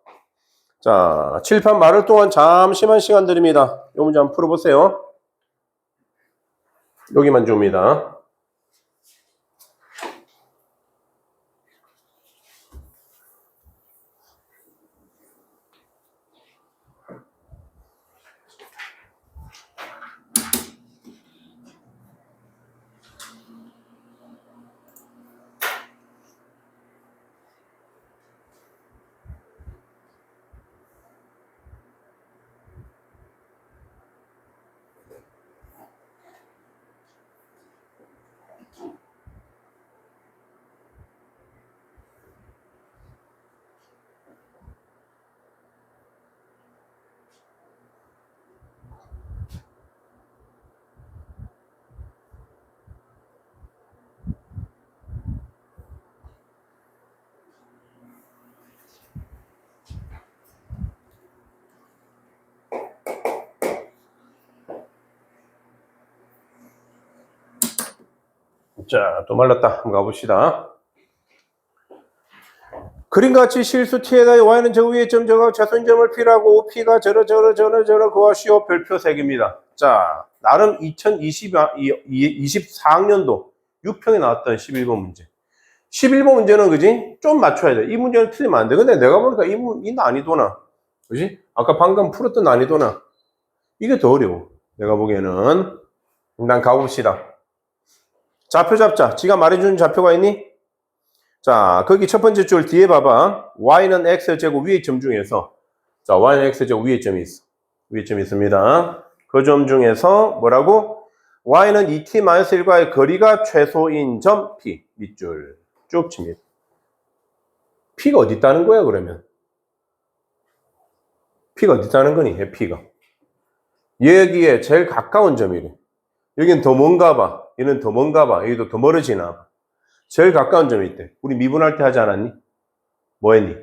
A: 자, 칠판 말을 동안 잠시만 시간 드립니다. 이 문제 한번 풀어보세요. 여기만 줍니다. 자, 또 말랐다. 한번 가봅시다. 그림같이 실수 t에다 y는 저 위에 점 저거 최소인점을 p라고 OP가 저러 그와 CO 별표 색입니다. 자, 나름 2024학년도 6평에 나왔던 11번 문제. 11번 문제는 그지? 좀 맞춰야 돼. 이 문제는 틀리면 안 돼. 근데 내가 보니까 이 난이도나, 그지? 아까 방금 풀었던 난이도나 이게 더 어려워. 내가 보기에는. 일단 가봅시다. 좌표 잡자. 지가 말해주는 좌표가 있니? 자, 거기 첫 번째 줄 뒤에 봐봐. y는 x제곱 위의 점 중에서, 자, y는 x제곱 위의 점이 있어. 위의 점이 있습니다. 그 점 중에서 뭐라고? y는 2t-1과의 거리가 최소인 점 p. 밑줄 쭉 칩니다. p가 어디 있다는 거야, 그러면? p가 어디 있다는 거니? p가. 여기에 제일 가까운 점이래. 여긴 더 먼가 봐. 얘는 더 먼가 봐. 여기도 더 멀어지나 봐. 제일 가까운 점이 있대. 우리 미분할 때 하지 않았니? 뭐 했니?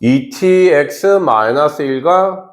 A: 2tx-1과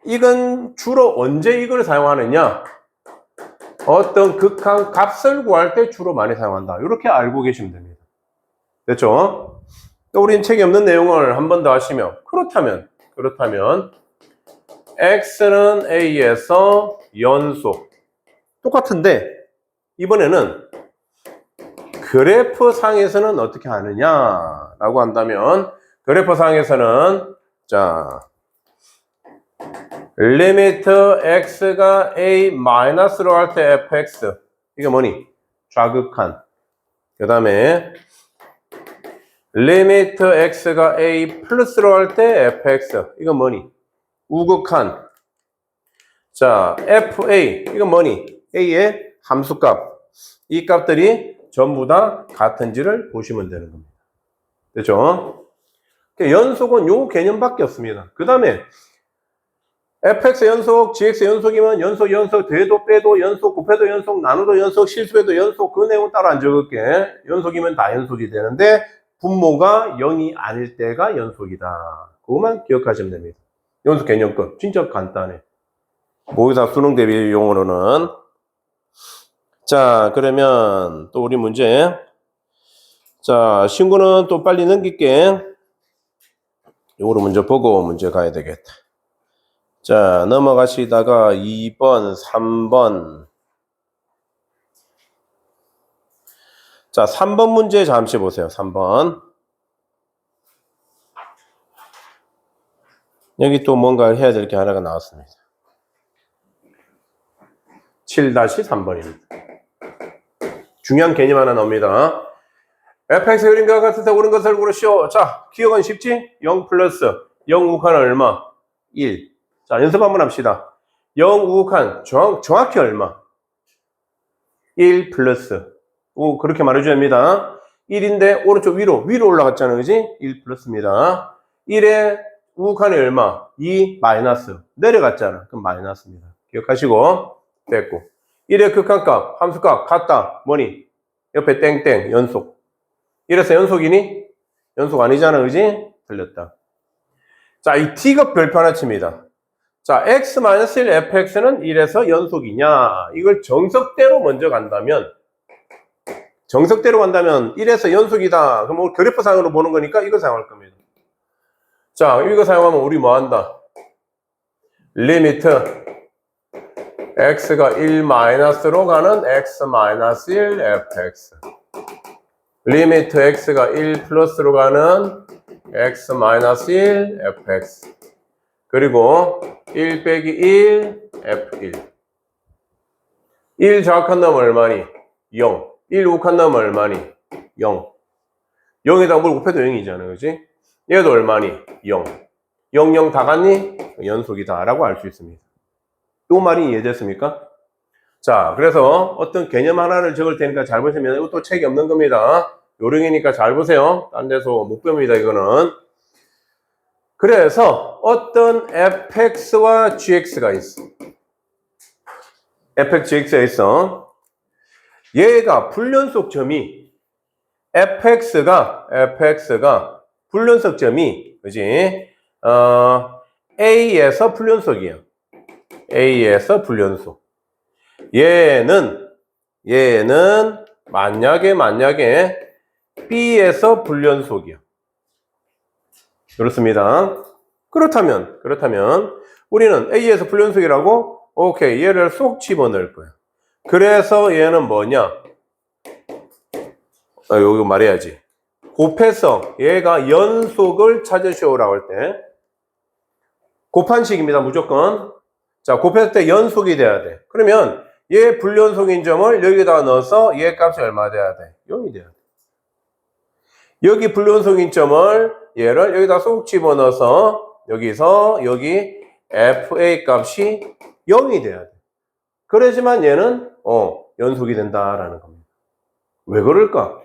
A: 이건 주로 언제 이걸 사용하느냐? 어떤 극한 값을 구할 때 주로 많이 사용한다. 이렇게 알고 계시면 됩니다. 됐죠? 또 우린 책이 없는 내용을 한 번 더 하시면, 그렇다면 x는 a에서 연속. 똑같은데 이번에는 그래프 상에서는 어떻게 하느냐라고 한다면, 그래프 상에서는 자, 리미트 x가 a 마이너스로 할 때 fx, 이게 뭐니? 좌극한. 그 다음에 리미트 x가 a 플러스로 할 때 fx, 이건 뭐니? 우극한. 자, fa, 이건 뭐니? a의 함수값. 이 값들이 전부 다 같은지를 보시면 되는 겁니다. 됐죠? 연속은 요 개념밖에 없습니다. 그 다음에 fx 연속, gx 연속이면 연속, 대도, 빼도, 연속, 곱해도 연속, 나누도 연속, 실수해도 연속, 그 내용 따로 안 적을게. 연속이면 다 연속이 되는데 분모가 0이 아닐 때가 연속이다. 그것만 기억하시면 됩니다. 연속 개념 끝. 진짜 간단해. 모의사 수능 대비 용어로는. 자, 그러면 또 우리 문제. 자, 친구는 또 빨리 넘길게. 요거를 먼저 보고 문제 가야 되겠다. 자, 넘어가시다가 2번, 3번. 자, 3번 문제 잠시 보세요. 3번. 여기 또 뭔가 해야 될 게 하나가 나왔습니다. 7-3번입니다. 중요한 개념 하나 나옵니다. fx 그림과 같은 데 오른 것을 고르시오. 자, 기억은 쉽지? 0 플러스 0 우극한 얼마? 1. 자, 연습 한번 합시다. 0 우극한 정확히 얼마? 1 플러스. 오, 그렇게 말해줘야 합니다. 1인데 오른쪽 위로 올라갔잖아요. 그지? 1 플러스입니다. 1의 우극한이 얼마? 2 마이너스. 내려갔잖아. 그럼 마이너스입니다. 기억하시고. 됐고. 1의 극한값, 함수값 같다. 뭐니? 옆에 땡땡 연속. 이래서 연속이니? 연속 아니잖아. 그지? 틀렸다. 자, 이 t가 별표 하나 칩니다. 자, x-1 fx는 1에서 연속이냐? 이걸 정석대로 먼저 간다면 1에서 연속이다. 그럼 그래프상으로 보는 거니까 이거 사용할 겁니다. 자, 이거 사용하면 우리 뭐 한다? 리미트 x가 1-로 가는 x-1 fx. 리미트 x가 1 플러스로 가는 x-1 fx. 그리고 1 빼기 1 f1. 1 정확한 놈은 얼마니? 0. 1 우극한 놈은 얼마니? 0. 0에다 뭘 곱해도 0이잖아. 그지? 얘도 얼마니? 0. 0, 0 다 같니? 연속이다. 라고 알 수 있습니다. 이 말이 이해됐습니까? 자, 그래서 어떤 개념 하나를 적을 테니까 잘 보시면 이것도 책이 없는 겁니다. 요령이니까 잘 보세요. 딴 데서 못 배웁니다, 이거는. 그래서 어떤 fx와 gx가 있어. fx, gx가 있어. 얘가 불연속 점이 fx가 불연속 점이 그지? a에서 불연속이야. a에서 불연속. 얘는 만약에 b에서 불연속이야. 그렇습니다. 그렇다면 우리는 a에서 불연속이라고 오케이, 얘를 쏙 집어넣을 거야. 그래서 얘는 뭐냐? 이거 말해야지. 곱해서 얘가 연속을 찾으시오라고 할 때 곱한식입니다. 무조건. 자, 곱했을 때 연속이 돼야 돼. 그러면 얘 불연속인 점을 여기다 넣어서 얘 값이 얼마 돼야 돼? 0이 돼야 돼. 여기 불연속인 점을 얘를 여기다 쏙 집어넣어서 여기서 여기 fa 값이 0이 돼야 돼. 그래야지만 얘는 연속이 된다라는 겁니다. 왜 그럴까?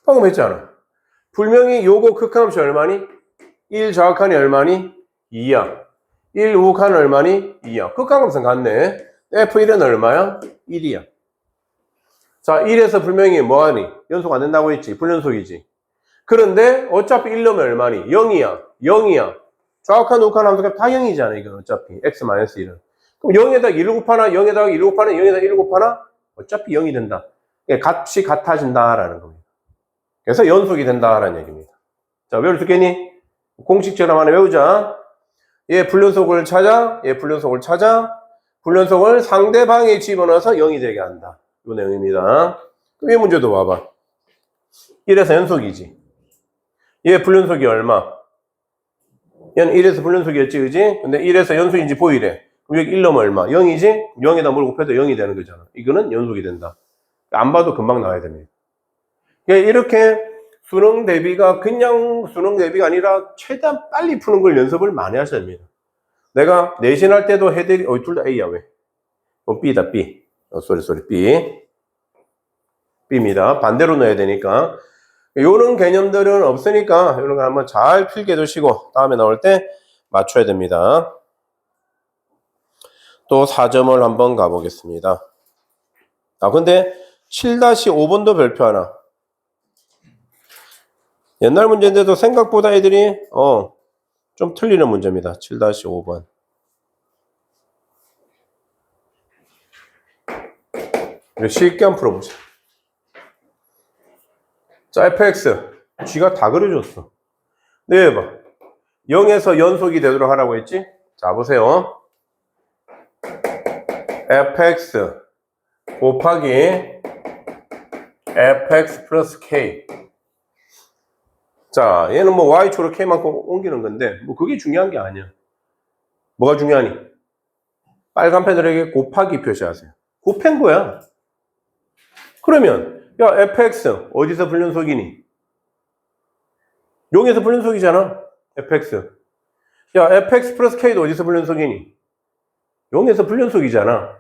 A: 방금 했잖아. 분명히 요거 극한값이 얼마니? 1 정확한이 얼마니? 2야. 1 우극한은 얼마니? 2야. 극한값은 같네. F1은 얼마야? 1이야. 자, 1에서 분명히 뭐하니? 연속 안 된다고 했지. 불연속이지. 그런데 어차피 1 넣으면 얼마니? 0이야. 좌욱한 우욱한 함수값 다 0이잖아. 이건 어차피 x-1은. 그럼 0에다 1을 곱하나 0에다가 1을 곱하나 0에다 1을 곱하나 어차피 0이 된다. 값이 같아진다라는 겁니다. 그래서 연속이 된다라는 얘기입니다. 자, 외울 수 있겠니? 공식처럼 하나 외우자. 얘 불연속을 찾아. 얘 불연속을 찾아. 불연속을 상대방에 집어넣어서 0이 되게 한다. 이 내용입니다. 그럼 이 문제도 봐봐. 1에서 연속이지. 얘 불연속이 얼마? 얘는 1에서 불연속이었지, 그지? 근데 1에서 연속인지 보이래. 그럼 여기 1 넣으면 얼마? 0이지? 0에다 뭘 곱해도 0이 되는 거잖아. 이거는 연속이 된다. 안 봐도 금방 나와야 됩니다. 이렇게 수능 대비가 그냥 수능 대비가 아니라 최대한 빨리 푸는 걸 연습을 많이 하셔야 됩니다. 내가 내신할 때도 둘 다 A야, 왜? B다, B. B. B입니다. 반대로 넣어야 되니까. 요런 개념들은 없으니까, 이런 거 한번 잘 필게 두시고, 다음에 나올 때 맞춰야 됩니다. 또 4점을 한번 가보겠습니다. 근데 7-5번도 별표하나. 옛날 문제인데도 생각보다 애들이, 좀 틀리는 문제입니다. 7-5번. 쉽게 한번 풀어보자. 자, fx. 쥐가 다 그려줬어. 네, 봐. 0에서 연속이 되도록 하라고 했지? 자, 보세요. fx 곱하기 fx 플러스 k. 자, 얘는 뭐 y축으로 k만큼 옮기는 건데, 뭐 그게 중요한 게 아니야. 뭐가 중요하니? 빨간 펜으로 곱하기 표시하세요. 곱한 거야. 그러면 야, fx 어디서 불연속이니? 0에서 불연속이잖아. fx. 야, fx 플러스 k도 어디서 불연속이니? 0에서 불연속이잖아.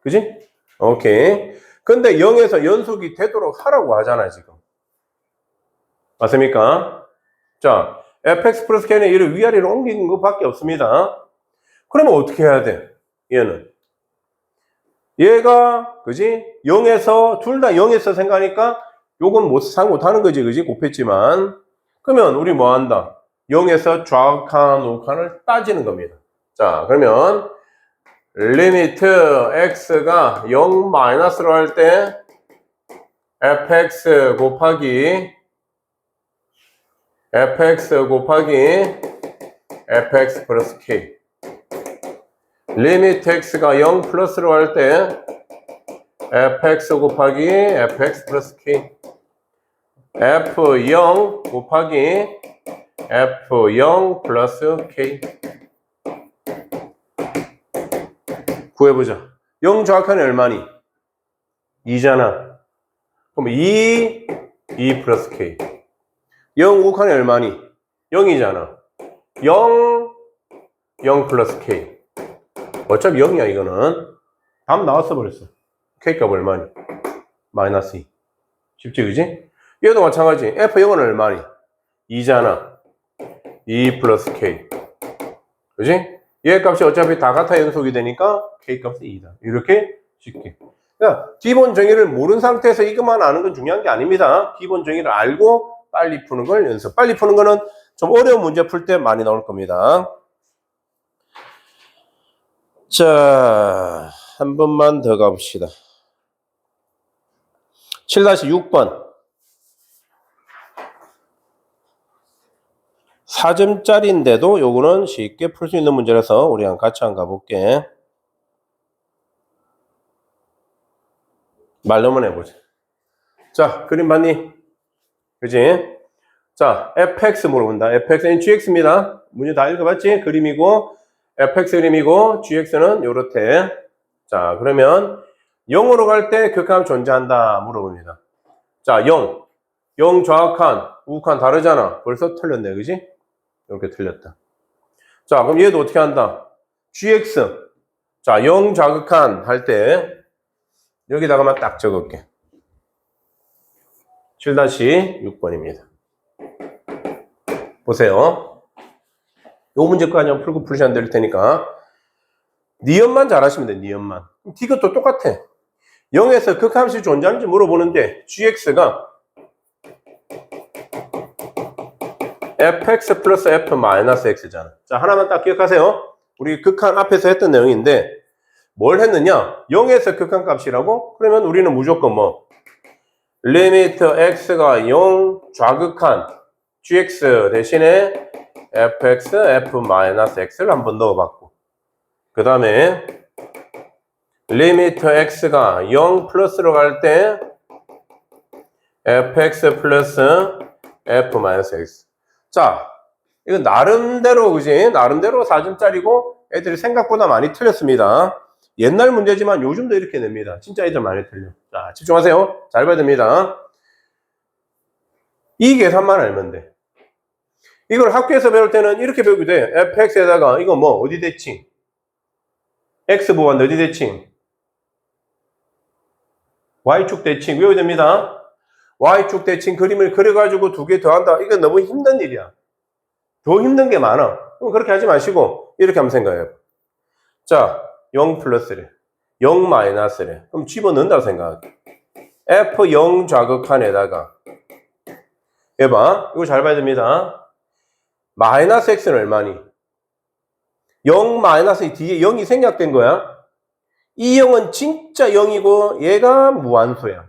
A: 그지? 오케이. 근데 0에서 연속이 되도록 하라고 하잖아, 지금. 맞습니까? 자, fx 플러스 k는 얘를 위아래로 옮기는 것밖에 없습니다. 그러면 어떻게 해야 돼? 얘는. 얘가, 그지? 0에서, 둘 다 0에서 생각하니까 요건 못하는 거지, 그지? 곱했지만. 그러면 우리 뭐 한다? 0에서 좌욱한, 우욱한을 따지는 겁니다. 자, 그러면 리미트 x가 0 마이너스로 할 때 fx 곱하기 fx 플러스 k. 리미트 x가 0 플러스로 할 때 fx 곱하기 fx 플러스 k. f0 곱하기 f0 플러스 k. 구해보자. 0 좌악한이 얼마니? 2잖아. 그럼 2 플러스 k. 0 우욱한이 얼마니? 0이잖아. 0 플러스 k. 어차피 0이야, 이거는. 답 나왔어 버렸어. k값 얼마니? 마이너스 2. 쉽지, 그지? 얘도 마찬가지. f0은 얼마니? 2잖아. 2 플러스 k. 그지? 얘 값이 어차피 다 같아 연속이 되니까 k 값은 2다. 이렇게 쉽게. 그러니까 기본 정의를 모르는 상태에서 이것만 아는 건 중요한 게 아닙니다. 기본 정의를 알고 빨리 푸는 걸 연습. 빨리 푸는 거는 좀 어려운 문제 풀 때 많이 나올 겁니다. 자, 한 번만 더 가봅시다. 7-6번. 4점짜리인데도 요거는 쉽게 풀 수 있는 문제라서 우리 같이 한번 가볼게. 말로만 해보자. 자, 그림 봤니? 그지? 자, fx 물어본다. fx는 gx입니다. 문제 다 읽어봤지? 그림이고, fx 그림이고, gx는 요렇대. 자, 그러면 0으로 갈 때 극한 존재한다 물어봅니다. 자, 0. 0 좌악한, 우욱한 다르잖아. 벌써 틀렸네, 그지? 이렇게 틀렸다. 자, 그럼 얘도 어떻게 한다? gx. 자, 0 좌극한 할 때 여기다가만 딱 적을게. 7-6번입니다. 보세요. 요 문제까지 한번 풀고 풀시면 될 테니까 니은만 잘하시면 돼. 니은만. 이것도 똑같아. 0에서 극함수 존재하는지 물어보는데 gx가 fx 플러스 f 마이너스 x잖아. 자, 하나만 딱 기억하세요. 우리 극한 앞에서 했던 내용인데 뭘 했느냐? 0에서 극한 값이라고? 그러면 우리는 무조건 뭐 리미트 x가 0 좌극한 gx 대신에 fx, f 마이너스 x를 한번 넣어봤고, 그 다음에 리미트 x가 0 플러스로 갈 때 fx 플러스 f 마이너스 x. 자, 이건 나름대로, 그지? 나름대로 4점짜리고 애들이 생각보다 많이 틀렸습니다. 옛날 문제지만 요즘도 이렇게 냅니다. 진짜 애들 많이 틀려. 자, 집중하세요. 잘 봐야 됩니다. 이 계산만 알면 돼. 이걸 학교에서 배울 때는 이렇게 배우게 돼. fx에다가 이거 뭐 어디 대칭? x 보았는데 어디 대칭? y축 대칭 외워야 됩니다. y축 대칭 그림을 그려가지고 두 개 더한다. 이건 너무 힘든 일이야. 더 힘든 게 많아. 그럼 그렇게 하지 마시고 이렇게 한번 생각해요. 자, 0 플러스래. 0 마이너스래. 그럼 집어넣는다고 생각해. f0 좌극한에다가 해봐. 이거 잘 봐야 됩니다. 마이너스 x는 얼마니? 0 마이너스 뒤에 0이 생략된 거야. 이 0은 진짜 0이고 얘가 무한소야.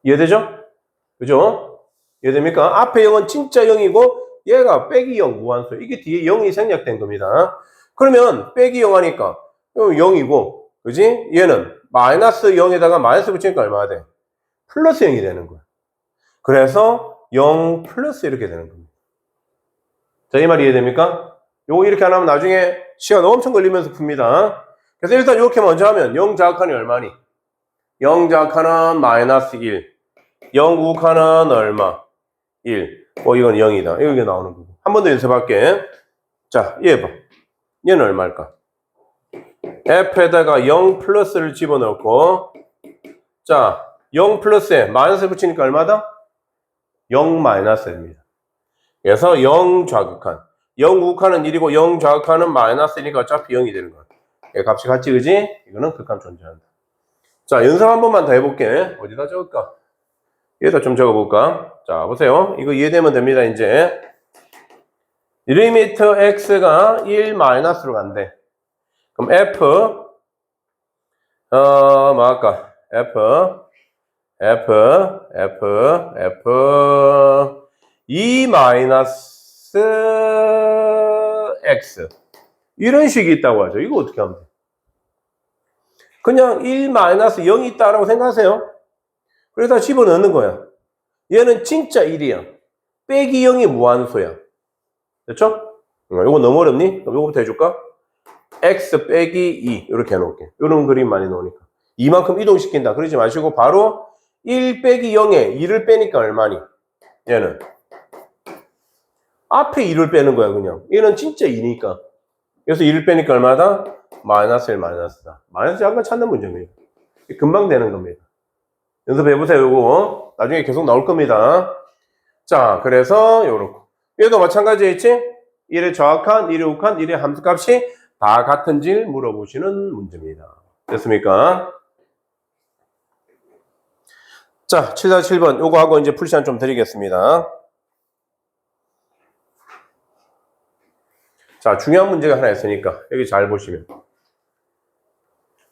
A: 이해되죠? 그죠? 이해됩니까? 앞에 0은 진짜 0이고 얘가 빼기 0 무한소. 이게 뒤에 0이 생략된 겁니다. 그러면 빼기 0 하니까 0이고, 그지? 얘는 마이너스 0에다가 마이너스 붙이니까 얼마나 돼? 플러스 0이 되는 거야. 그래서 0 플러스 이렇게 되는 겁니다. 자, 이 말이 이해됩니까? 요거 이렇게 안 하면 나중에 시간 엄청 걸리면서 풉니다. 그래서 일단 이렇게 먼저 하면 0 자극한이 얼마니? 0 자극한은 마이너스 1. 0 우극한은 얼마? 1. 이건 0이다. 이게 나오는 거고. 한 번 더 연습할게. 자, 얘 봐. 얘는 얼마일까? f에다가 0 플러스를 집어넣고, 자, 0 플러스에 마이너스 붙이니까 얼마다? 0 마이너스입니다. 그래서 0 좌극한. 0 우극한은 1이고 0 좌극한은 마이너스 1이니까 어차피 0이 되는 거야. 값이 같지, 그지? 이거는 극한 존재한다. 자, 연습 한 번만 더 해볼게. 어디다 적을까? 여기다 좀 적어볼까? 자, 보세요. 이거 이해되면 됩니다, 이제. 리미트 x가 1 마이너스로 간대. 그럼 f, 뭐 할까? f 2 마이너스 x. 이런 식이 있다고 하죠. 이거 어떻게 하면 돼? 그냥 1 마이너스 0이 있다라고 생각하세요. 그래서 집어넣는 거야. 얘는 진짜 1이야. 빼기 0이 무한소야. 됐죠? 이거 너무 어렵니? 그럼 이거부터 해줄까? x 빼기 2 이렇게 해놓을게. 이런 그림 많이 나오니까. 이만큼 이동시킨다. 그러지 마시고 바로 1 빼기 0에 2를 빼니까 얼마니? 얘는 앞에 2를 빼는 거야 그냥. 얘는 진짜 2니까. 그래서 2를 빼니까 얼마다? 마이너스 1 마이너스다. 마이너스 약간 찾는 문제입니다. 금방 되는 겁니다. 연습해보세요. 요거 나중에 계속 나올 겁니다. 자, 그래서 요렇고 얘도 마찬가지겠지? 1의 정확한, 1의 우극한, 1의 함수값이 다 같은지 물어보시는 문제입니다. 됐습니까? 자, 7-7번 요거 하고 이제 풀시간 좀 드리겠습니다. 자, 중요한 문제가 하나 있으니까 여기 잘 보시면,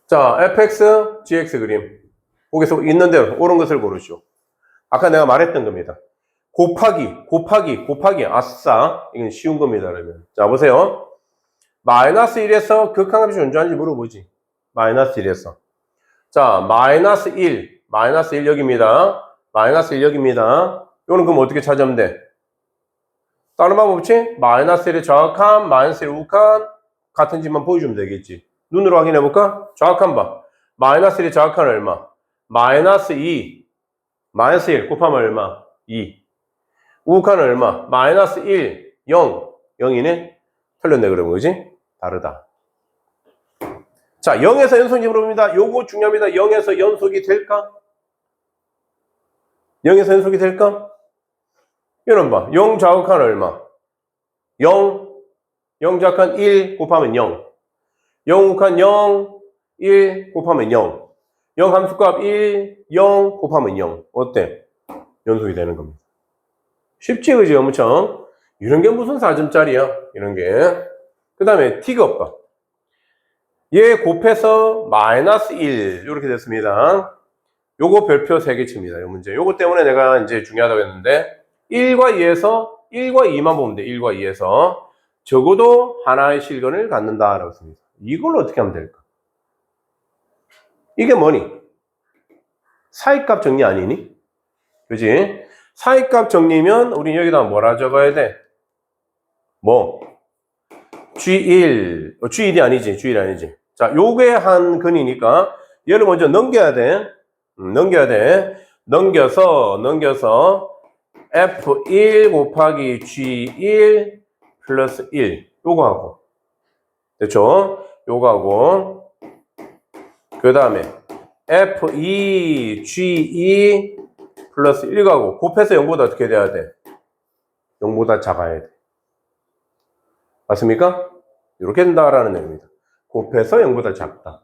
A: 자, fx, gx 그림 거기서 있는 대로 옳은 것을 고르시오. 아까 내가 말했던 겁니다. 곱하기 아싸, 이건 쉬운 겁니다. 그러면 자, 보세요. 마이너스 1에서 극한값이 존재하는지 물어보지. 마이너스 1에서. 자, 마이너스 1 여기입니다. 마이너스 1 여기입니다. 이거는 그럼 어떻게 찾으면 돼? 다른 방법 없지? 마이너스 1의 정확한, 마이너스 1 우극한 같은지만 보여주면 되겠지. 눈으로 확인해볼까? 정확한 봐. 마이너스 1의 정확한 얼마? 마이너스 2. 마이너스 1 곱하면 얼마? 2. 우극한 얼마? 마이너스 1. 0. 0이네? 틀렸네, 그러면, 그지? 다르다. 자, 0에서 연속인지 물어봅니다. 요거 중요합니다. 0에서 연속이 될까? 0에서 연속이 될까? 이런 봐. 0 좌극한 얼마? 0. 0 좌극한 1 곱하면 0. 0 우극한 0. 1 곱하면 0. 0 함수값 1. 0 곱하면 0. 어때? 연속이 되는 겁니다. 쉽지, 그지? 엄청. 이런 게 무슨 4점짜리야? 이런 게. 그 다음에 T급 봐. 얘 곱해서 마이너스 1. 이렇게 됐습니다. 요거 별표 3개 칩니다. 요 문제. 요거 때문에 내가 이제 중요하다고 했는데, 1과 2에서, 1과 2만 보면 돼. 1과 2에서. 적어도 하나의 실근을 갖는다라고 했습니다. 이걸 어떻게 하면 될까? 이게 뭐니? 사이값 정리 아니니? 그지? 사이값 정리면 우리 여기다 뭐라 적어야 돼? 뭐? G1. G1이 아니지. G1이 아니지. 자, 요게 한 근이니까 얘를 먼저 넘겨야 돼. 넘겨야 돼. 넘겨서 F1 곱하기 G1 플러스 1. 요거 하고. 됐죠? 요거 하고. 그 다음에 F2 G2 플러스 1가고 곱해서 0보다 어떻게 돼야 돼? 0보다 작아야 돼. 맞습니까? 이렇게 된다라는 내용입니다. 곱해서 0보다 작다.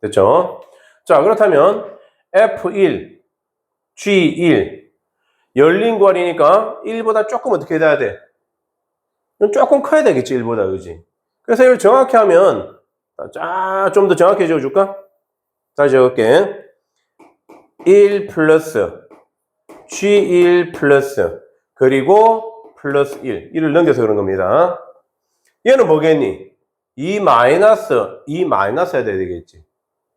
A: 됐죠? 자, 그렇다면 F1, G1 열린 괄이니까 1보다 조금 어떻게 돼야 돼? 조금 커야 되겠지, 1보다. 그지? 그래서 이걸 정확히 하면 좀 더 정확히 적어줄까? 다시 적을게. 1 플러스 G1 플러스 그리고 플러스 1. 1을 넘겨서 그런 겁니다. 얘는 뭐겠니? 2 마이너스 해야 되겠지.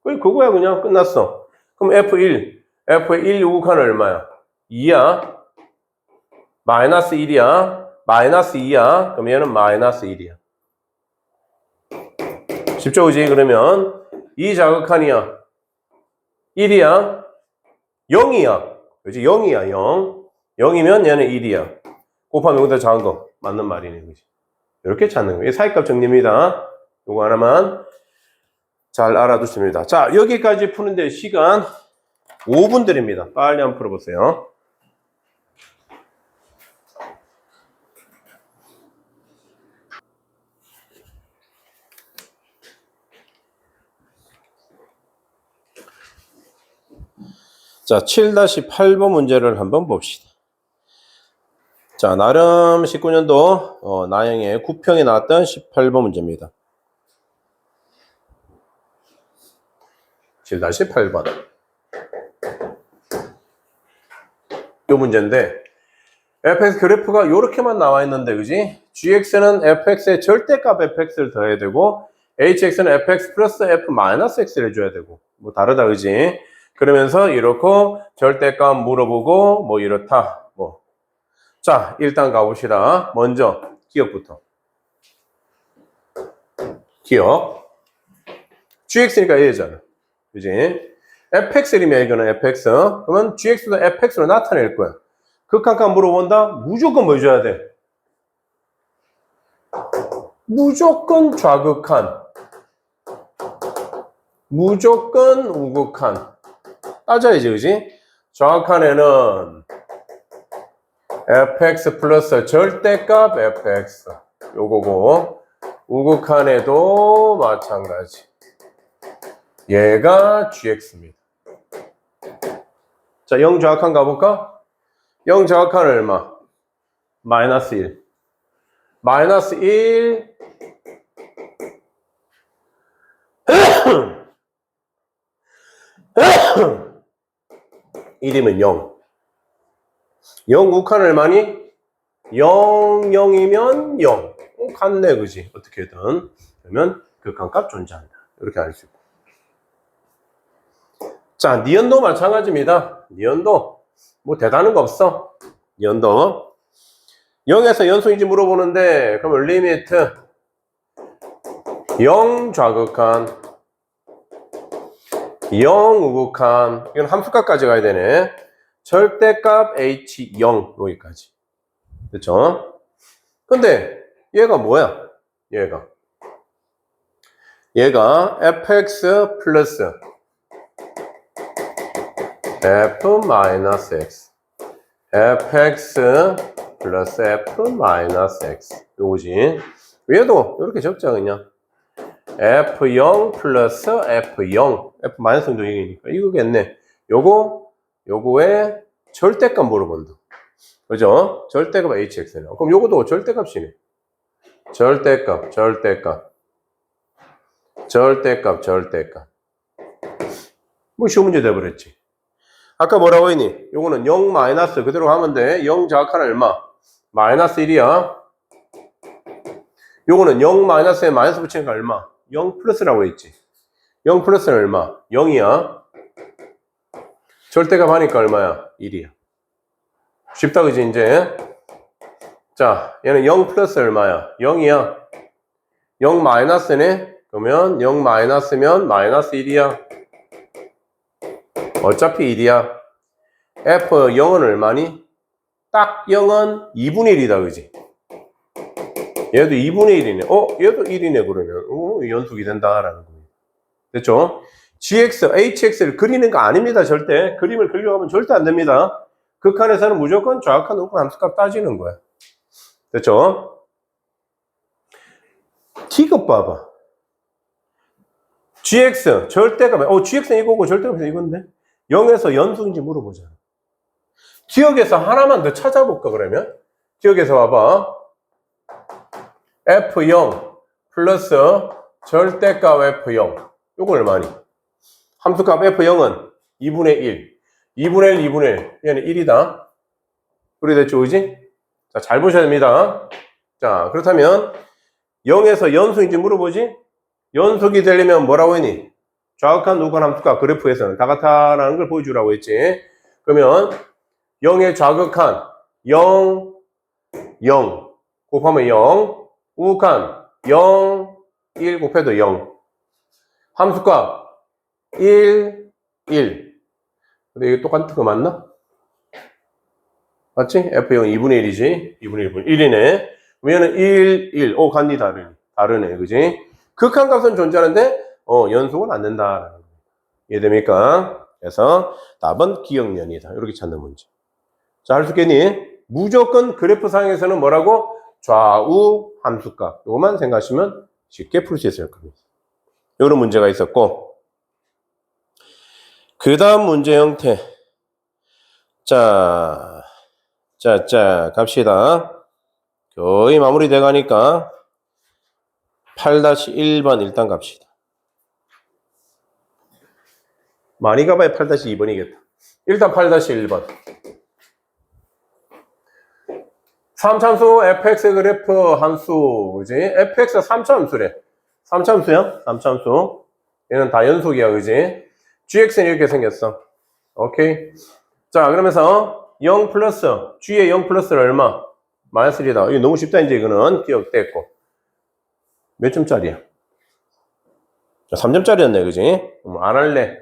A: 그거야 그냥 끝났어. 그럼 F의 1 요극하는 얼마야? 2야. 마이너스 1이야. 마이너스 2야. 그럼 얘는 마이너스 1이야. 쉽죠, 그지? 그러면 2 자극한이야. 1이야. 0이야. 그지? 0이야, 0. 0이면 얘는 1이야. 곱하면 여기다 작은 거. 맞는 말이네, 그지? 이렇게 찾는 거예요. 사이값 정리입니다. 요거 하나만 잘 알아두십니다. 자, 여기까지 푸는데 시간 5분 드립니다. 빨리 한번 풀어보세요. 자, 7-8번 문제를 한번 봅시다. 자, 나름 19년도 나영의 9평에 나왔던 18번 문제입니다. 7-8번. 이 문제인데 fx 그래프가 이렇게만 나와 있는데, 그지? gx는 fx의 절대값 fx를 더해야 되고 hx는 fx 플러스 f 마이너스 x를 해줘야 되고 뭐 다르다, 그지? 그러면서 이렇게 절대값 물어보고 뭐 이렇다. 뭐. 자, 일단 가봅시다. 먼저 기억부터. 기억. gx니까 얘잖아. 그지? fx이면 이거는 fx. 그러면 gx도 fx로 나타낼 거야. 극한값 물어본다? 무조건 뭐 해줘야 돼? 무조건 좌극한. 무조건 우극한. 따져야지, 그지? 좌극한에는 fx 플러스 절대값 fx. 요거고. 우극한에도 마찬가지. 얘가 gx입니다. 자, 0 좌극한 가볼까? 0 좌극한 얼마? 마이너스 1. 마이너스 1. 1이면 0. 0 극한 얼마니? 0, 0이면 0. 같네, 그지? 어떻게든. 그러면 극한값 존재한다. 이렇게 알 수 있고. 자, 니은도 마찬가지입니다. 니은도 뭐 대단한 거 없어. 니은도 0에서 연속인지 물어보는데 그러면 리미트 0 좌극한 0 우극한. 이건 함수값까지 가야 되네. 절대값 h0 여기까지. 됐죠? 근데 얘가 뭐야? 얘가 fx 플러스 f 마이너스 x. fx 플러스 f 마이너스 x. 요거지. 얘도 이렇게 적자 그냥. f0 플러스 f0. f 마이너스 정도 얘기니까 이거겠네. 요거의 절대값 물어본다. 그죠? 절대값 hx네. 그럼 요것도 절대값이네. 절대값. 뭐 쉬운 문제 돼버렸지. 아까 뭐라고 했니? 요거는 0 마이너스 그대로 가면 돼. 0 자각하는 얼마? 마이너스 1이야. 요거는 0 마이너스에 마이너스 붙이니까 얼마? 0 플러스라고 했지. 0 플러스는 얼마? 0이야. 절대값 하니까 얼마야? 1이야. 쉽다 그지 이제? 자, 얘는 0 플러스 얼마야? 0이야. 0 마이너스네? 그러면 0 마이너스면 마이너스 1이야. 어차피 1이야. F 0은 얼마니? 딱 0은 2분의 1이다 그지? 얘도 2분의 1이네. 얘도 1이네 그러면. 연속이 된다라는 거예요. 됐죠? GX, HX를 그리는 거 아닙니다. 절대. 그림을 그리려고 하면 절대 안 됩니다. 극한에서는 무조건 좌극한 우극한 함수값 따지는 거야. 됐죠? T급 봐봐. GX, 절대값. GX는 이거고 절대값은 이건데? 0에서 연속인지 물어보자. 기억에서 하나만 더 찾아볼까, 그러면? 기억에서 봐봐. F0 플러스 절대값 F0. 요거 얼마니? 함수값 F0은 2분의 1. 2분의 1, 2분의 1. 얘는 1이다. 그래 됐죠, 그지? 자, 잘 보셔야 됩니다. 자, 그렇다면 0에서 연속인지 물어보지? 연속이 되려면 뭐라고 했니? 좌극한 우극한 함수값 그래프에서는 다 같다라는 걸 보여주라고 했지. 그러면 0의 좌극한 0, 0 곱하면 0, 우극한 0, 1 곱해도 0. 함수값 1, 1. 근데 이게 똑같은 거 맞나? 맞지? F0 2분의 1이지? 2분의 1분 1이네. 얘는 1, 1. 간이 다르네. 그지? 극한값은 존재하는데, 연속은 안 된다. 이해됩니까? 그래서 답은 기억연이다. 이렇게 찾는 문제. 자, 할 수 있겠니? 무조건 그래프상에서는 뭐라고? 좌우 함수값. 이것만 생각하시면 쉽게 풀 수 있을 겁니다. 이런 문제가 있었고. 그 다음 문제 형태. 자, 갑시다. 거의 마무리돼 가니까 8-1번 일단 갑시다. 많이 가봐야 8-2번이겠다. 일단 8-1번. 3참수 fx 그래프 함수, 그지? fx가 3차 함수래. 3차 함수야? 3차 함수. 얘는 다 연속이야, 그지? gx는 이렇게 생겼어. 오케이. 자, 그러면서 0 플러스, g의 0 플러스는 얼마? 마이너스 1이다. 이거 너무 쉽다, 이제 이거는. 기억됐고. 몇 점짜리야? 3점짜리였네, 그지? 안 할래.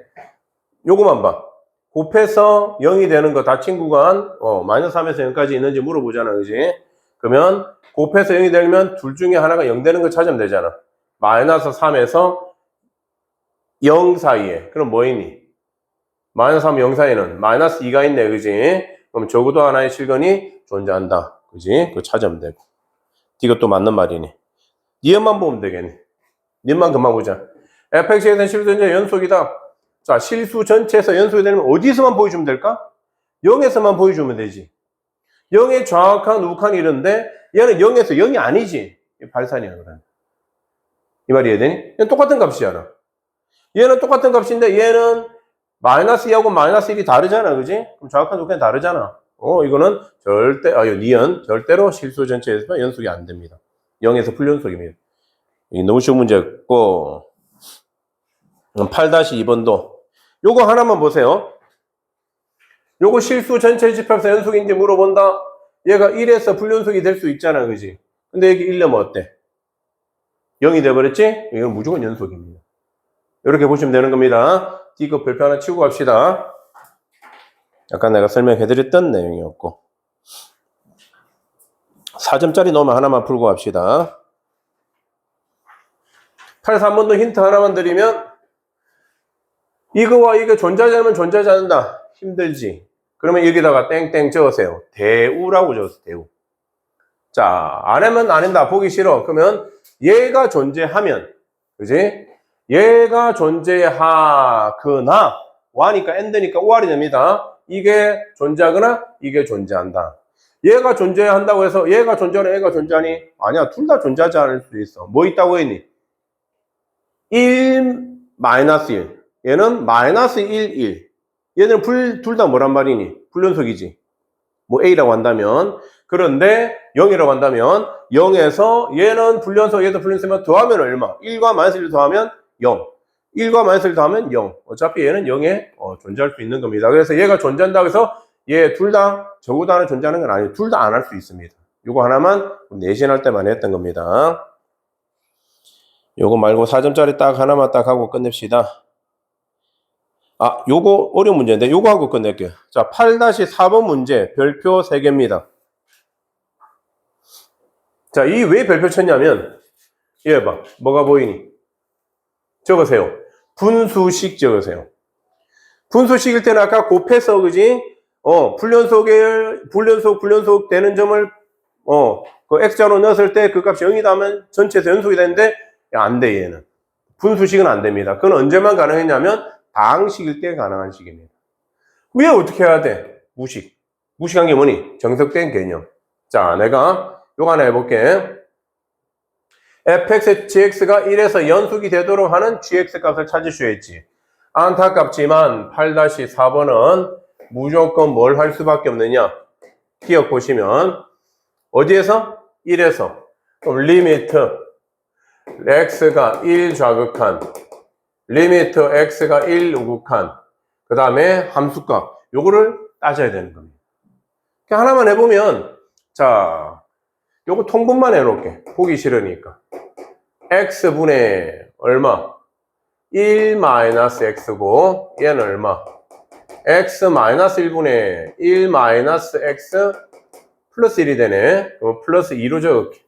A: 요거만 봐. 곱해서 0이 되는 거 닫힌 구간, 마이너스 3에서 0까지 있는지 물어보잖아, 그지? 그러면 곱해서 0이 되면 둘 중에 하나가 0 되는 거 찾으면 되잖아. 마이너스 3에서 0 사이에. 그럼 뭐이니? 마이너스 3, 0 사이에는 마이너스 2가 있네, 그지? 그럼 적어도 하나의 실근이 존재한다. 그지? 그거 찾으면 되고. 이것도 맞는 말이니. 니은만 보면 되겠네. 니은만 금방 보자. fx에서는 실수 전체 연속이다. 자, 실수 전체에서 연속이 되면 어디서만 보여주면 될까? 0에서만 보여주면 되지. 0의 좌극한, 우극한이 이런데 얘는 0에서 0이 아니지. 발산이야, 그래. 이 말이 이해되니? 얘는 똑같은 값이잖아. 얘는 똑같은 값인데 얘는 마이너스 2하고 마이너스 1이 다르잖아, 그지? 그럼 좌극한, 우극한이 다르잖아. 이거는 니은 절대로 실수 전체에서 연속이 안 됩니다. 0에서 불연속입니다. 이게 너무 쉬운 문제였고. 8-2번도 요거 하나만 보세요. 요거 실수 전체 집합에서 연속인지 물어본다. 얘가 1에서 불연속이 될 수 있잖아, 그지? 근데 여기 1려면 어때? 0이 돼버렸지? 이건 무조건 연속입니다. 이렇게 보시면 되는 겁니다. D급 별표 하나 치고 갑시다. 아까 내가 설명해드렸던 내용이었고. 4점짜리 넣으면 하나만 풀고 갑시다. 8-3번도 힌트 하나만 드리면 이거와 이게 존재하지 않으면 존재하지 않는다. 힘들지. 그러면 여기다가 땡땡 적으세요. 대우라고 적었어, 대우. 자, 안 하면 안 한다. 보기 싫어. 그러면 얘가 존재하면, 그지? 얘가 존재하거나, 와니까 엔드니까 오알이 됩니다. 이게 존재하거나, 이게 존재한다. 얘가 존재한다고 해서 얘가 존재하니 얘가 존재하니? 아니야. 둘 다 존재하지 않을 수도 있어. 뭐 있다고 했니? 1, 마이너스 1. 얘는 마이너스 1, 1. 얘는 둘 다 뭐란 말이니? 불연속이지. 뭐 A라고 한다면. 그런데 0이라고 한다면 0에서 얘는 불연속, 얘도 불연속이면 더하면 얼마? 1과 마이너스 1 더하면 0. 1과 마이너스 1 더하면 0. 어차피 얘는 0에 존재할 수 있는 겁니다. 그래서 얘가 존재한다고 해서 얘 둘 다 저보다 하나 존재하는 건 아니에요. 둘 다 안 할 수 있습니다. 요거 하나만 내신할 때만 했던 겁니다. 요거 말고 4점짜리 딱 하나만 딱 하고 끝냅시다. 아, 요거 어려운 문제인데 요거 하고 끝낼게요. 자, 8-4번 문제 별표 3개입니다. 자, 이 왜 별표 쳤냐면 얘 봐. 뭐가 보이니? 적으세요. 분수식 적으세요. 분수식일 때는 아까 곱해서 그지? 불연속 되는 점을 그 x자로 넣었을 때 그 값이 0이다 하면 전체에서 연속이 되는데 안 돼, 얘는. 분수식은 안 됩니다. 그건 언제만 가능했냐면 다항식일 때 가능한 식입니다. 왜 어떻게 해야 돼? 무식. 무식한 게 뭐니? 정석된 개념. 자, 내가 요거 하나 해볼게. fx, gx가 1에서 연속이 되도록 하는 gx 값을 찾으셔야 했지. 안타깝지만 8-4번은 무조건 뭘 할 수밖에 없느냐? 기억 보시면 어디에서? 1에서. 그럼 리미트 x가 1 좌극한 리미트 x가 1 우극한 그 다음에 함수값 요거를 따져야 되는 겁니다. 하나만 해보면 자 요거 통분만 해놓을게. 보기 싫으니까 x분의 얼마? 1-x고 얘는 얼마? x-1분의 1-x 플러스 1이 되네. 그럼 플러스 2로 적을게.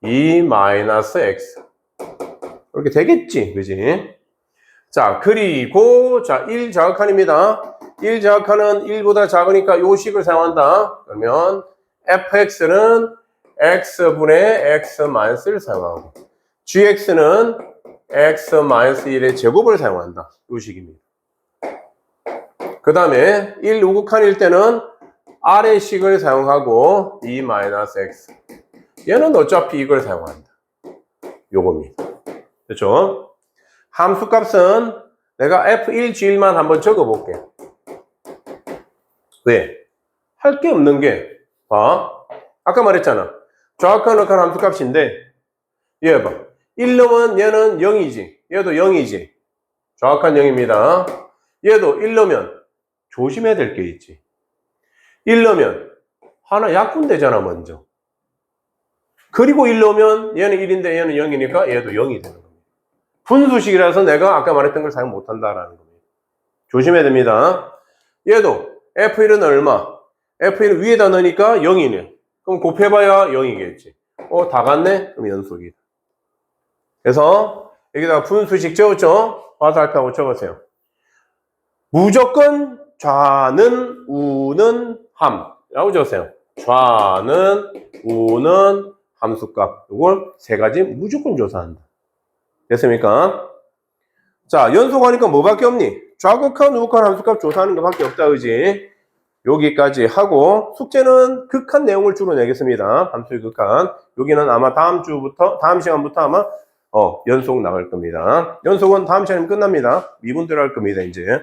A: 2-x 이렇게 되겠지, 그지? 자, 그리고 자 1 자극한입니다. 1 자극한은 1보다 작으니까 요 식을 사용한다. 그러면 fx는 x분의 x-1을 사용하고 gx는 x-1의 제곱을 사용한다. 요 식입니다. 그 다음에 1 우극한일 때는 아래 식을 사용하고 2-x 얘는 어차피 이걸 사용한다. 요겁니다. 그렇죠? 함수값은 내가 f1g1만 한번 적어볼게. 왜? 할 게 없는 게 봐. 아까 말했잖아. 좌악한 역한 함수값인데 얘 봐. 1 넣으면 얘는 0이지. 얘도 0이지. 좌악한 0입니다. 얘도 1 넣으면 조심해야 될 게 있지. 1 넣으면 하나 약분되잖아 먼저. 그리고 1 넣으면 얘는 1인데 얘는 0이니까 얘도 0이 되는 겁니다. 분수식이라서 내가 아까 말했던 걸 사용 못한다라는 겁니다. 조심해야 됩니다. 얘도 F1은 얼마? F1은 위에다 넣으니까 0이네. 그럼 곱해봐야 0이겠지. 다 같네? 그럼 연속이다. 그래서 여기다가 분수식 적었죠? 화살표하고 적으세요. 무조건 좌는 우는 함 라고 적으세요. 좌는 우는 함수값 이걸 세 가지 무조건 조사한다. 됐습니까? 자, 연속하니까 뭐밖에 없니? 좌극한 우극한 함수값 조사하는 것밖에 없다, 그지? 여기까지 하고 숙제는 극한 내용을 주로 내겠습니다. 함수의 극한. 여기는 아마 다음 시간부터 아마 연속 나갈 겁니다. 연속은 다음 시간이면 끝납니다. 미분대로 할 겁니다, 이제.